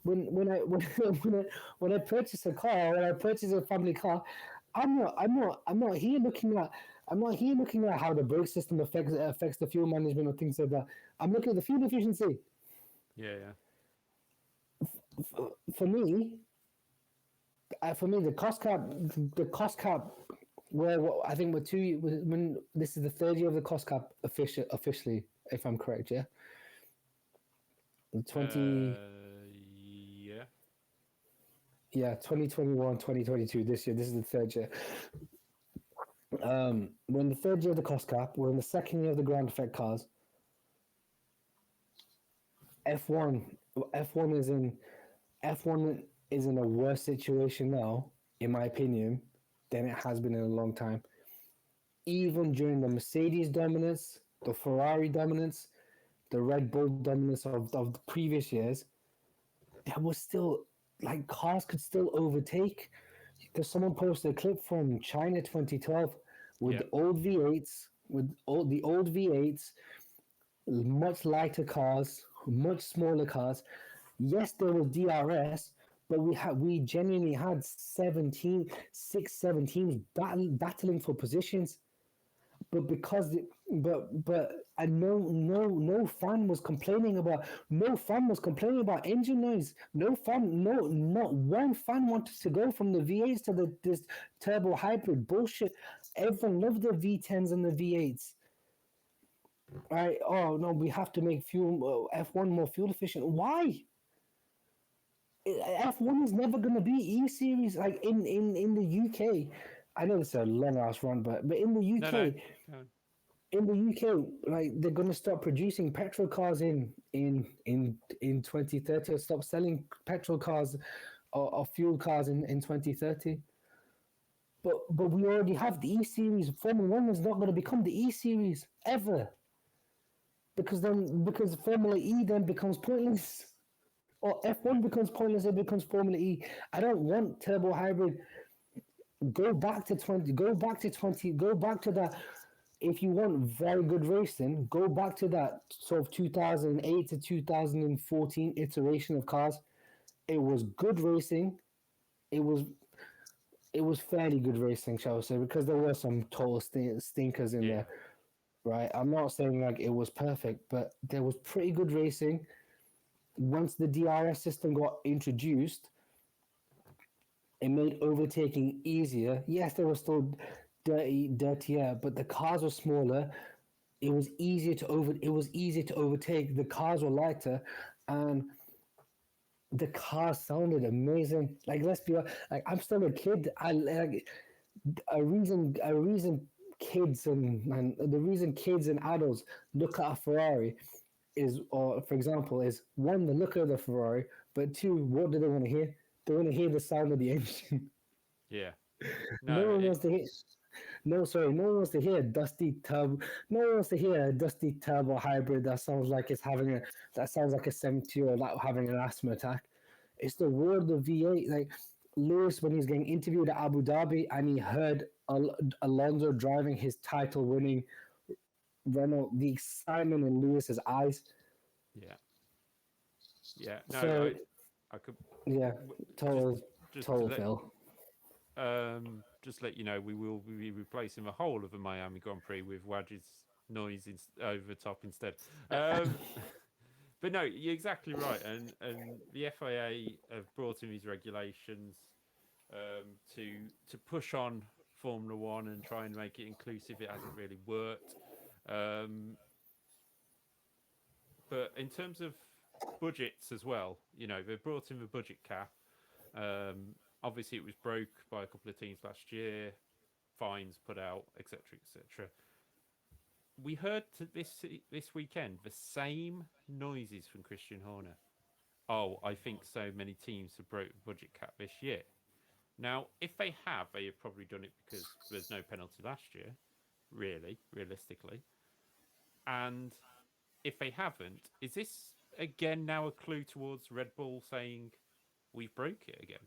When I purchase a car, when I purchase a family car, I'm not here looking at how the brake system affects the fuel management or things like that. I'm looking at the fuel efficiency. Yeah. For me, the cost cap. I think when this is the 3rd year of the cost cap officially, if I'm correct, yeah. 2021, 2022. This year, this is the 3rd year. We're in the 3rd year of the cost cap. We're in the 2nd year of the ground effect cars. F1 is in a worse situation now, in my opinion, than it has been in a long time. Even during the Mercedes dominance, the Ferrari dominance, the Red Bull dominance of the previous years, there was still, like, cars could still overtake. Because someone posted a clip from China 2012 with the old V8s, much lighter cars, much smaller cars. Yes, there was DRS, but we genuinely had 7 teams battling for positions. But no fan was complaining about engine noise. Not one fan wanted to go from the V8s to this turbo hybrid bullshit. Everyone loved the V10s and the V8s. Right? Oh no, we have to make F1 more fuel efficient. Why? F1 is never going to be E-Series like in the UK. I know it's a long ass run, but in the UK, like, they're going to stop producing petrol cars in 2030. Or stop selling petrol cars or fuel cars in 2030. But we already have the E-Series. Formula 1 is not going to become the E-Series ever, because Formula E then becomes pointless. Or F1 becomes pointless, it becomes Formula E. I don't want turbo hybrid. Go back to that if you want very good racing, go back to that sort of 2008 to 2014 iteration of cars. It was good racing. It was fairly good racing, shall we say, because there were some total stinkers in there, right? I'm not saying like it was perfect, but there was pretty good racing. Once the DRS system got introduced, it made overtaking easier. Yes, there was still dirtier, but the cars were smaller. It was easier to overtake. The cars were lighter, and the car sounded amazing. Like, let's be honest, like, I'm still a kid. I like a reason kids and the reason kids and adults look at a Ferrari is, or for example, is one, the look of the Ferrari, but two, what do they want to hear? They want to hear the sound of the engine. Yeah. No one wants to hear. No one wants to hear a dusty turbo. No one wants to hear a dusty turbo hybrid that sounds like a 70-year-old having an asthma attack. It's the world of V8. Like Lewis, when he's getting interviewed at Abu Dhabi and he heard Alonso driving his title-winning Renault, the excitement in Lewis's eyes. Yeah. Yeah. No, So, I could. yeah, total to Phil. Just let you know, we will be replacing the whole of the Miami Grand Prix with Wajid's noise over the top instead. But no, you're exactly right, and the FIA have brought in these regulations to push on Formula One and try and make it inclusive. It hasn't really worked. But in terms of budgets as well, they've brought in the budget cap. Obviously, it was broke by a couple of teams last year, fines put out, etc., etc. We heard this weekend the same noises from Christian Horner. Oh, I think so many teams have broke the budget cap this year. Now, if they have probably done it because there's no penalty last year, realistically. And if they haven't, is this again now a clue towards Red Bull saying we've broke it again?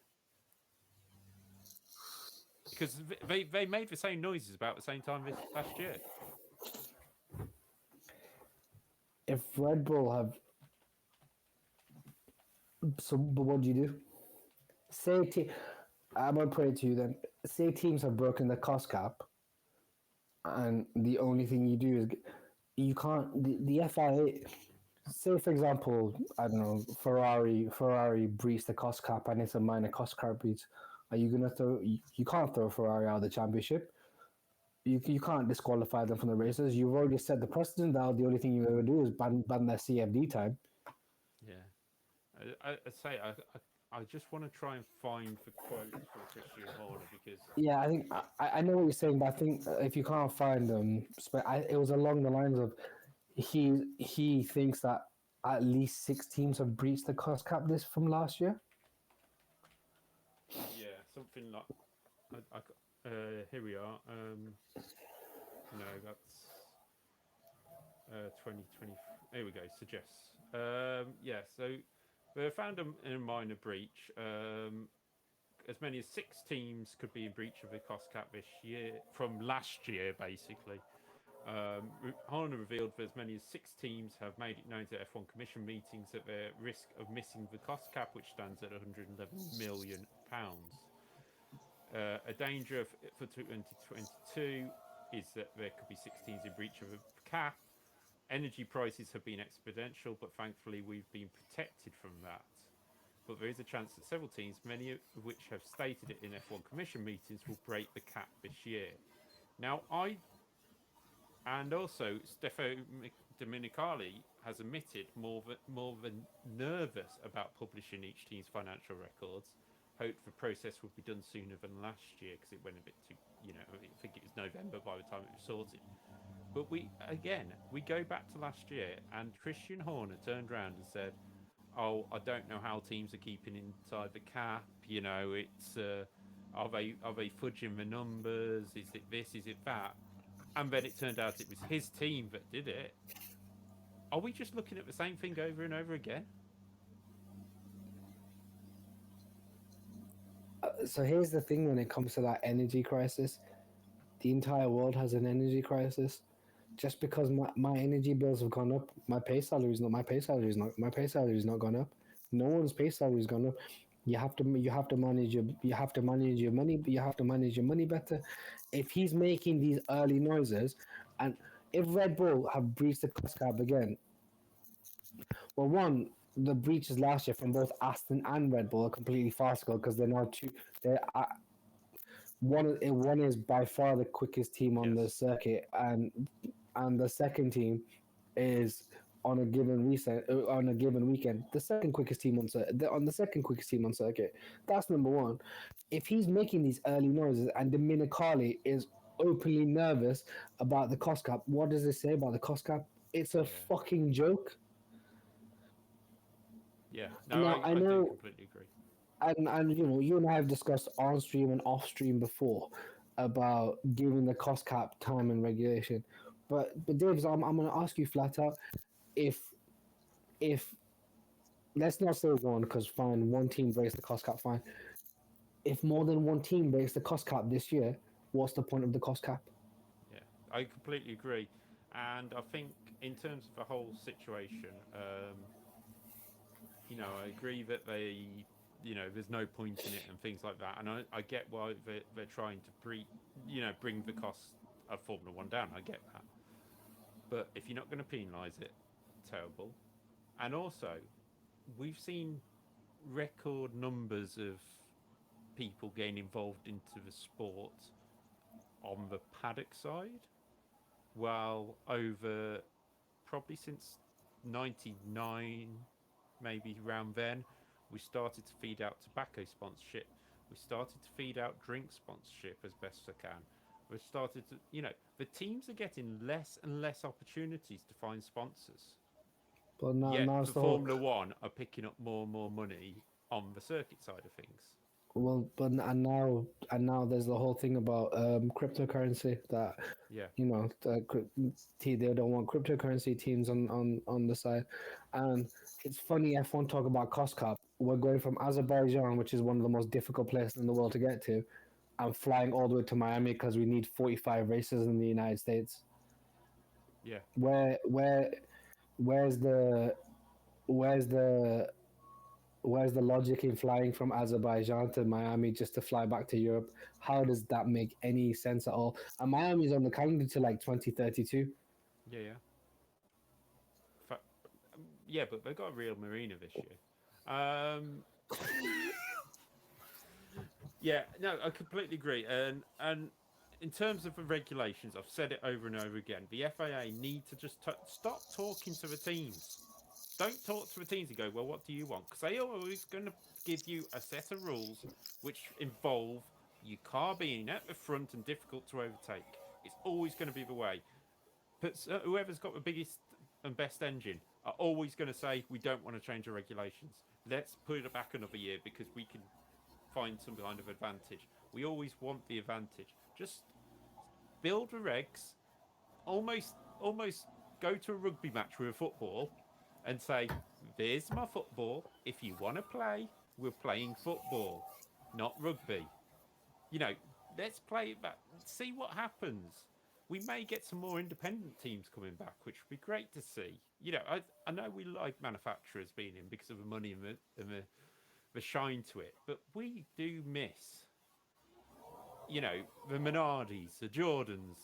Because they made the same noises about the same time last year. If Red Bull have... So, but what do you do? I'm going to put it to you then. Say teams have broken the cost cap, and the only thing you do is you can't... The FIA... Say, for example, I don't know, Ferrari breached the cost cap and it's a minor cost cap breach. Are you going to throw... You can't throw Ferrari out of the championship. You can't disqualify them from the races. You've already set the precedent. Now the only thing you ever do is ban their CFD time. Yeah, I just want to try and find the quote from Christian Horner because I think I know what you're saying, but I think if you can't find them, it was along the lines of he thinks that at least 6 teams have breached the cost cap list from last year. Yeah, something like. Here we are. No, that's 2020. Here we go. Suggests. Yeah, so they found a minor breach. As many as 6 teams could be in breach of the cost cap this year from last year, basically. Horner revealed that as many as 6 teams have made it known to F1 Commission meetings that they're at risk of missing the cost cap, which stands at £111 million. A danger for 2022 is that there could be 6 teams in breach of a cap. Energy prices have been exponential, but thankfully we've been protected from that. But there is a chance that several teams, many of which have stated it in F1 Commission meetings, will break the cap this year. Now, and also Stefano Domenicali has admitted more than nervous about publishing each team's financial records. Hoped the process would be done sooner than last year because it went a bit too, I think it was November by the time it was sorted. But we go back to last year and Christian Horner turned around and said, oh, I don't know how teams are keeping inside the cap. It's are they fudging the numbers? Is it this? Is it that? And then it turned out it was his team that did it. Are we just looking at the same thing over and over again? So here's the thing when it comes to that energy crisis. The entire world has an energy crisis. just because my energy bills have gone up, my pay salary is not gone up. No one's pay salary has gone up. You have to manage your money. You have to manage your money better. If he's making these early noises, and if Red Bull have breached the cost cap again, well, one, the breaches last year from both Aston and Red Bull are completely farcical because they're now two. They're one is by far the quickest team on the circuit, and the second team is on a given weekend the second quickest team on the second quickest team on circuit. That's number one. If he's making these early noises and Dominicali is openly nervous about the cost cap, what does it say about the cost cap? It's a fucking joke. Yeah, no, I do completely agree. And you and I have discussed on stream and off stream before about giving the cost cap time and regulation. But Dave, I'm going to ask you flat out, if let's not say one, because fine, one team breaks the cost cap, fine. If more than one team breaks the cost cap this year, what's the point of the cost cap? Yeah, I completely agree. And I think in terms of the whole situation, I agree that there's no point in it and things like that. And I get why they're trying to bring the cost of Formula One down. I get that. But if you're not going to penalise it, terrible. And also, we've seen record numbers of people getting involved into the sport on the paddock side, while over probably since 99, maybe around then, we started to feed out tobacco sponsorship. We started to feed out drink sponsorship as best I can. We've started to, the teams are getting less and less opportunities to find sponsors. But now the Formula One are picking up more and more money on the circuit side of things. Well, but and now there's the whole thing about cryptocurrency that they don't want cryptocurrency teams on the side, and it's funny F1 talk about cost cap. We're going from Azerbaijan, which is one of the most difficult places in the world to get to, and flying all the way to Miami because we need 45 races in the United States. Yeah. Where's the logic in flying from Azerbaijan to Miami just to fly back to Europe? How does that make any sense at all? And Miami's on the calendar to like 2032. Yeah. Yeah, but they've got a real marina this year. Yeah, no, I completely agree. And in terms of the regulations, I've said it over and over again. The FIA need to just stop talking to the teams. Don't talk to the teams and go, well, what do you want? Because they are always going to give you a set of rules which involve your car being at the front and difficult to overtake. It's always going to be the way. But whoever's got the biggest and best engine are always going to say, we don't want to change the regulations. Let's put it back another year because we can find some kind of advantage. We always want the advantage. Just build the regs, almost go to a rugby match with a football and say, there's my football. If you want to play, we're playing football, not rugby. Let's play it back. See what happens. We may get some more independent teams coming back, which would be great to see. I know we like manufacturers being in because of the money and the shine to it, but we do miss, the Minardis, the Jordans,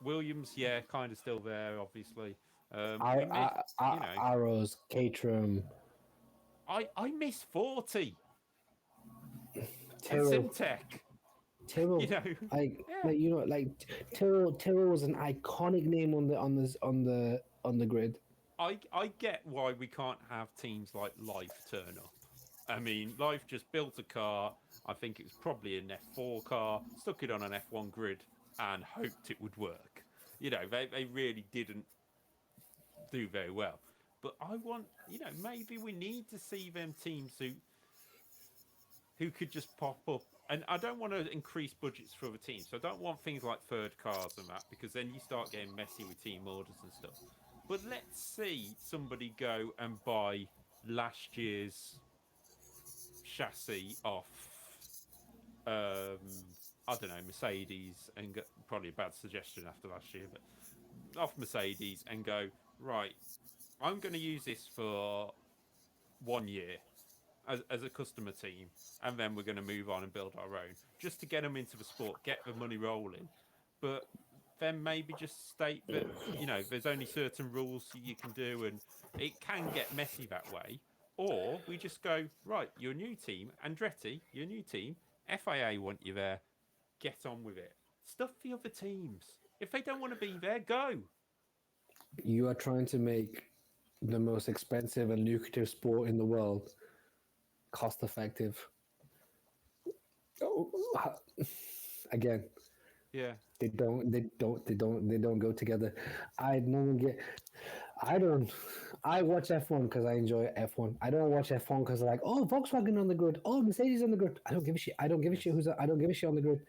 Williams, kind of still there, obviously. Arrows, Caterham. I miss 40. Tyrrell. And Simtech. Tyrrell, Tyrrell was an iconic name on the grid. I get why we can't have teams like Life turn up. I mean, Life just built a car. I think it was probably an F4 car, stuck it on an F1 grid, and hoped it would work. They really didn't do very well. But I want, maybe we need to see them teams who could just pop up. And I don't want to increase budgets for the teams. So I don't want things like third cars and that, because then you start getting messy with team orders and stuff. But let's see somebody go and buy last year's chassis off, I don't know, Mercedes, and probably a bad suggestion after last year, but off Mercedes and go, right, I'm going to use this for 1 year as a customer team, and then we're going to move on and build our own, just to get them into the sport, get the money rolling. But then maybe just state that, there's only certain rules you can do, and it can get messy that way. Or we just go, right, your new team, Andretti, your new team, FIA want you there, get on with it. Stuff the other teams. If they don't want to be there, go. You are trying to make the most expensive and lucrative sport in the world cost effective. Oh, again, Yeah. they don't go together. I watch F1 because I enjoy F1. I don't watch F1 because like, oh, Volkswagen on the grid, oh, Mercedes on the grid. I don't give a shit. I don't give a shit I don't give a shit on the grid.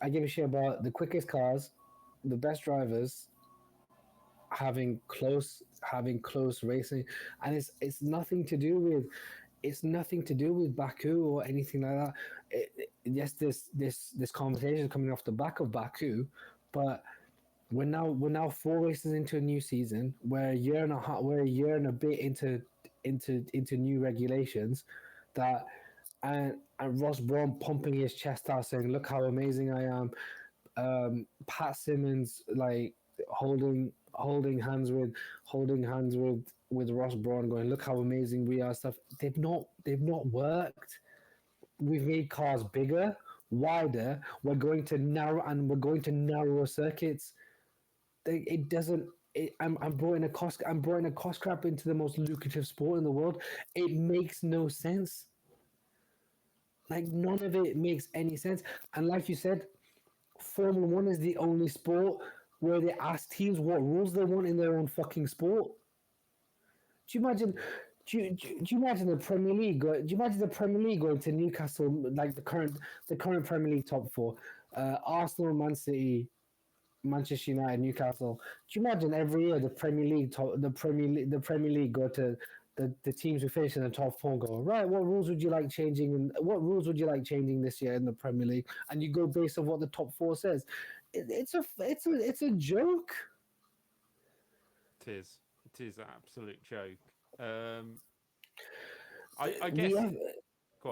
I give a shit about the quickest cars, the best drivers, having close racing, and it's nothing to do with Baku or anything like that. Yes, this conversation is coming off the back of Baku, but we're now 4 races into a new season. We're a year and a bit into new regulations that. And Ross Brawn pumping his chest out, saying, "Look how amazing I am." Pat Simmons like holding hands with Ross Brawn, going, "Look how amazing we are." Stuff they've not worked. We've made cars bigger, wider. We're going to narrower circuits. It doesn't. I'm brought a cost crap into the most lucrative sport in the world. It makes no sense. Like, none of it makes any sense. And like you said, Formula One is the only sport where they ask teams what rules they want in their own fucking sport. Do you imagine? Do you imagine the Premier League? Do you imagine the Premier League going to Newcastle, like the current Premier League top 4, Arsenal, Man City, Manchester United, Newcastle? Do you imagine every year the Premier League go to the teams who finish in the top 4 go, right, what rules would you like changing this year in the Premier League? And you go based on what the top 4 says. It's a joke. It is an absolute joke. I guess.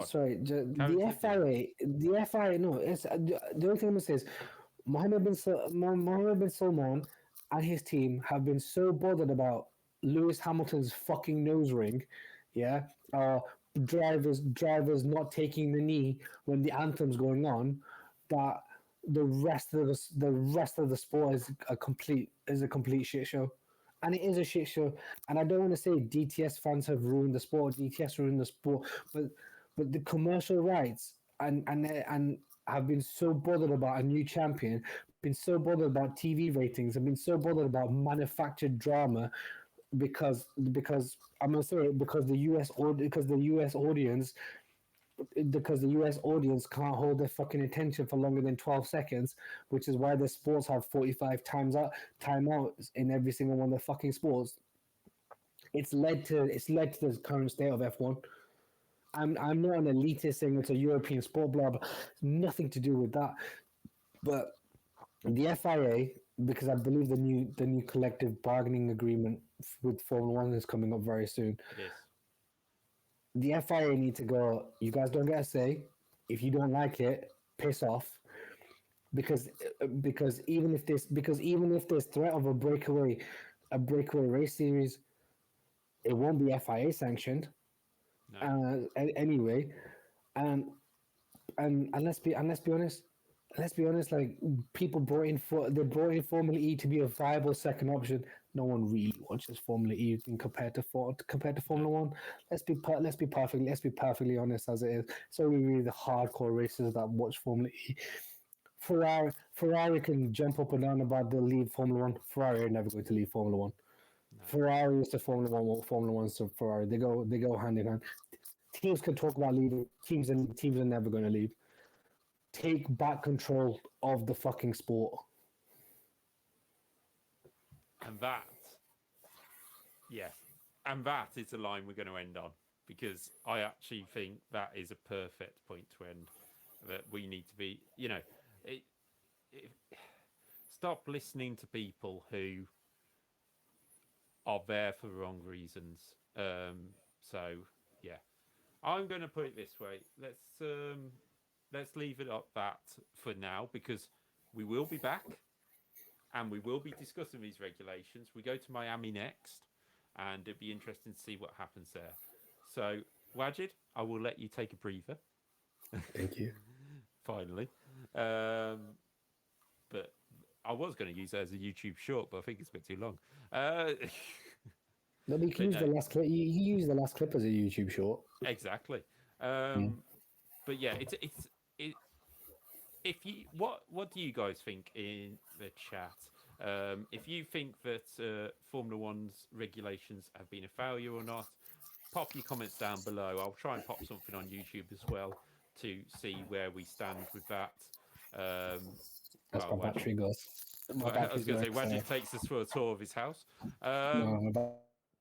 Sorry, the FIA. No, it's the only thing I'm gonna say is Mohammed bin Salman and his team have been so bothered about Lewis Hamilton's fucking nose ring, drivers not taking the knee when the anthem's going on, that the rest of the sport is a complete shit show. And it is a shit show. And I don't want to say DTS fans have ruined the sport, but the commercial rights and have been so bothered about a new champion, been so bothered about TV ratings, and been so bothered about manufactured drama because I'm gonna say it, because the US audience can't hold their fucking attention for longer than 12 seconds, which is why the sports have 45 timeouts in every single one of the fucking sports. It's led to the current state of F1. I'm not an elitist saying it's a European sport, blah blah. Nothing to do with that. But the FIA, because I believe the new collective bargaining agreement with Formula One is coming up very soon. Yes. The FIA need to go, you guys don't get a say. If you don't like it, piss off. Because even if there's threat of a breakaway race series, it won't be FIA sanctioned. No. Anyway, and let's be honest. Like, people brought in Formula E to be a viable second option. No one really watches Formula E compared to Formula One. Let's be perfectly honest as it is. It's only really the hardcore racers that watch Formula E. Ferrari can jump up and down about they'll leave Formula One. Ferrari are never going to leave Formula One. No. Ferrari is to Formula One, what Formula One's to Ferrari. They go hand in hand. Teams can talk about leaving. Teams are never going to leave. Take back control of the fucking sport. And that is the line we're going to end on, because I actually think that is a perfect point to end. That we need to be, stop listening to people who are there for the wrong reasons. So yeah, I'm going to put it this way. Let's leave it at that for now, because we will be back and we will be discussing these regulations. We go to Miami next, and it'd be interesting to see what happens there. So, Wajid, I will let you take a breather. Thank you. Finally. But I was going to use it as a YouTube short, but I think it's a bit too long. No, but you can use the last clip. You use the last clip as a YouTube short. Exactly. But yeah, it. If you what do you guys think in the chat? If you think that Formula One's regulations have been a failure or not, pop your comments down below. I'll try and pop something on YouTube as well to see where we stand with that. As my battery goes. I was going to say, Wajid takes us for a tour of his house. No, my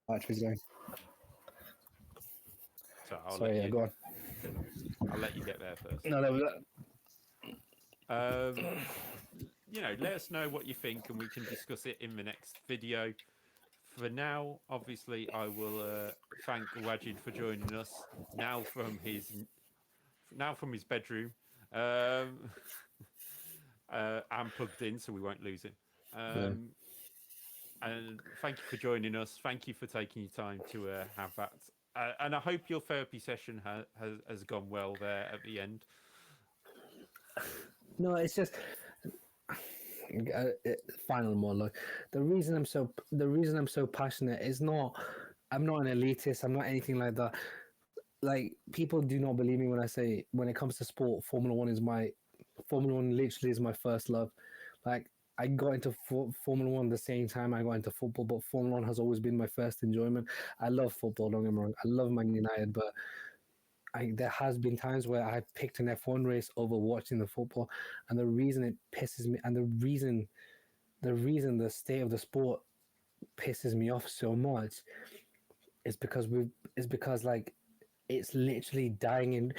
battery's going. So Go on. I'll let you get there first. No, let us know what you think, and we can discuss it in the next video. For now, obviously, I will thank Wajid for joining us now from his bedroom. I'm plugged in, so we won't lose him. And thank you for joining us. Thank you for taking your time to have that. And I hope your therapy session has gone well there at the end. No, it's just final monologue. The reason I'm so passionate is not. I'm not an elitist. I'm not anything like that. Like, people do not believe me when I say, when it comes to sport, Formula One literally is my first love. Like, I got into Formula One the same time I got into football, but Formula One has always been my first enjoyment. I love football, don't get me wrong. I love Man United, but there has been times where I picked an F1 race over watching the football, and the reason it pisses me, and the reason the state of the sport pisses me off so much is because like, it's literally dying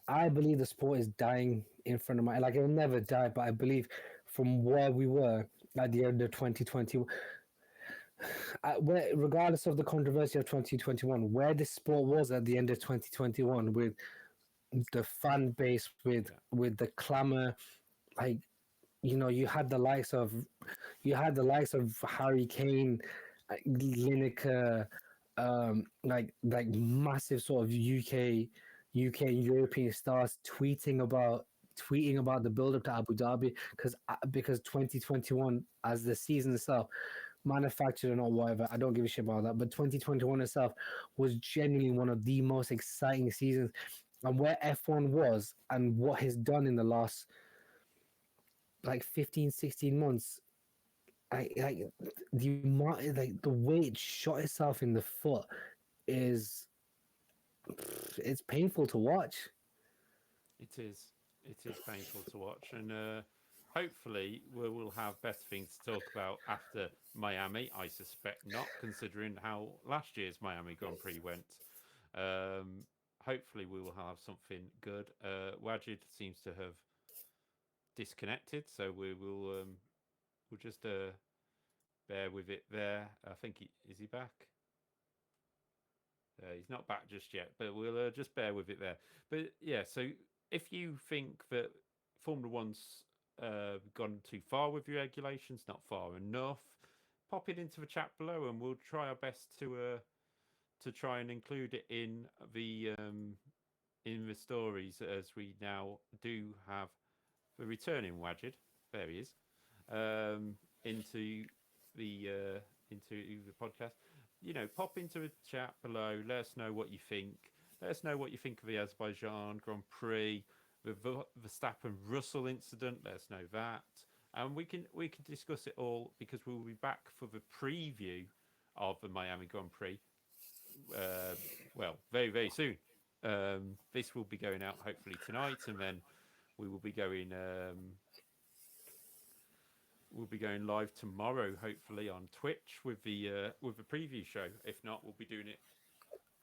I believe the sport is dying in front of my, like, it'll never die, but I believe from where we were at the end of 2020, regardless of the controversy of 2021, where this sport was at the end of 2021, with the fan base, with the clamor, like, you had the likes of Harry Kane, Lineker, like massive sort of UK and European stars tweeting about the build up to Abu Dhabi, because 2021, as the season itself, manufactured or not, whatever, I don't give a shit about that, but 2021 itself was genuinely one of the most exciting seasons. And where F1 was and what has done in the last like 15-16 months, the way it shot itself in the foot it's painful to watch. It is painful to watch, and hopefully we'll have better things to talk about after Miami. I suspect not, considering how last year's Miami Grand Prix went. Hopefully we will have something good. Wajid seems to have disconnected, so we'll just bear with it there. I think is he back? He's not back just yet, but we'll just bear with it there. But yeah, so if you think that Formula One's gone too far with your regulations, not far enough, pop it into the chat below, and we'll try our best to try and include it in the stories, as we now do have the returning Wajid. There he is, into the podcast. Pop into the chat below. Let us know what you think. Let us know what you think of the Azerbaijan Grand Prix, the Verstappen Russell incident. Let us know that, and we can discuss it all, because we'll be back for the preview of the Miami Grand Prix. Very, very soon. This will be going out hopefully tonight, and then we will be going. We'll be going live tomorrow, hopefully on Twitch with the preview show. If not, we'll be doing it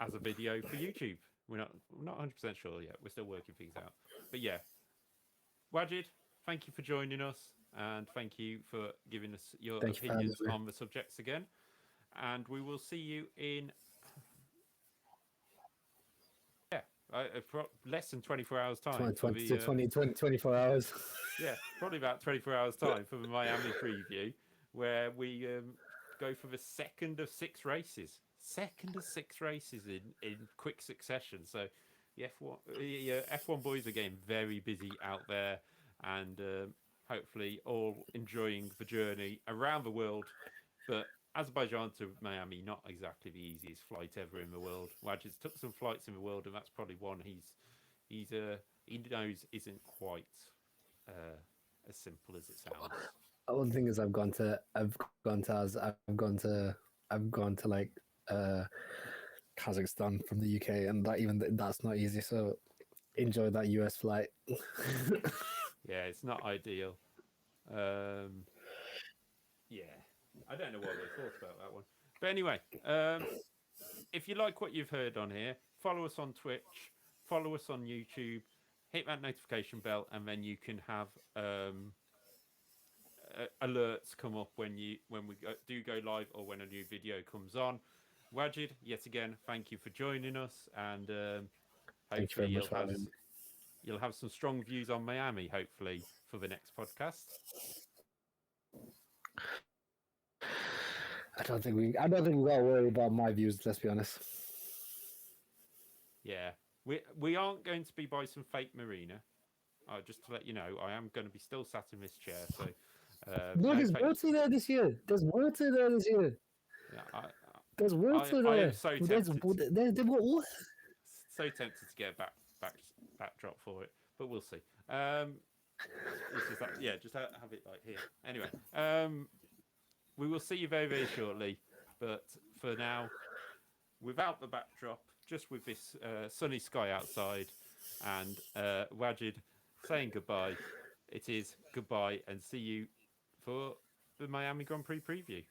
as a video for YouTube. We're not 100% sure yet. We're still working things out. But yeah, Wajid, thank you for joining us, and thank you for giving us your opinions on the subjects again. and we will see you in less than 24 hours time. 24 hours. Yeah, probably about 24 hours time for the Miami preview, where we go for the second of 6 races. Second of 6 races in quick succession. So the F1 boys are getting very busy out there, and hopefully all enjoying the journey around the world. But Azerbaijan to Miami, not exactly the easiest flight ever in the world. Wajid took some flights in the world, and that's probably one he knows isn't quite as simple as it sounds. One thing is I've gone to like Kazakhstan from the UK, and that's not easy. So enjoy that US flight. Yeah, it's not ideal. Yeah, I don't know what they thought about that one. But anyway, if you like what you've heard on here, follow us on Twitch, follow us on YouTube, hit that notification bell, and then you can have alerts come up when we do go live or when a new video comes on. Wajid, yet again, thank you for joining us, and hopefully you'll have some strong views on Miami, hopefully, for the next podcast. I don't think we got to worry about my views. Let's be honest. Yeah, we aren't going to be by some fake marina. Just to let you know, I am going to be still sat in this chair. So there's water there this year. There's water there this year. Yeah, there's water there. I am so tempted. They've got water. So tempted to get a backdrop for it, but we'll see. Just have it like here. Anyway, we will see you very, very shortly. But for now, without the backdrop, just with this sunny sky outside, and Wajid saying goodbye, it is goodbye, and see you for the Miami Grand Prix preview.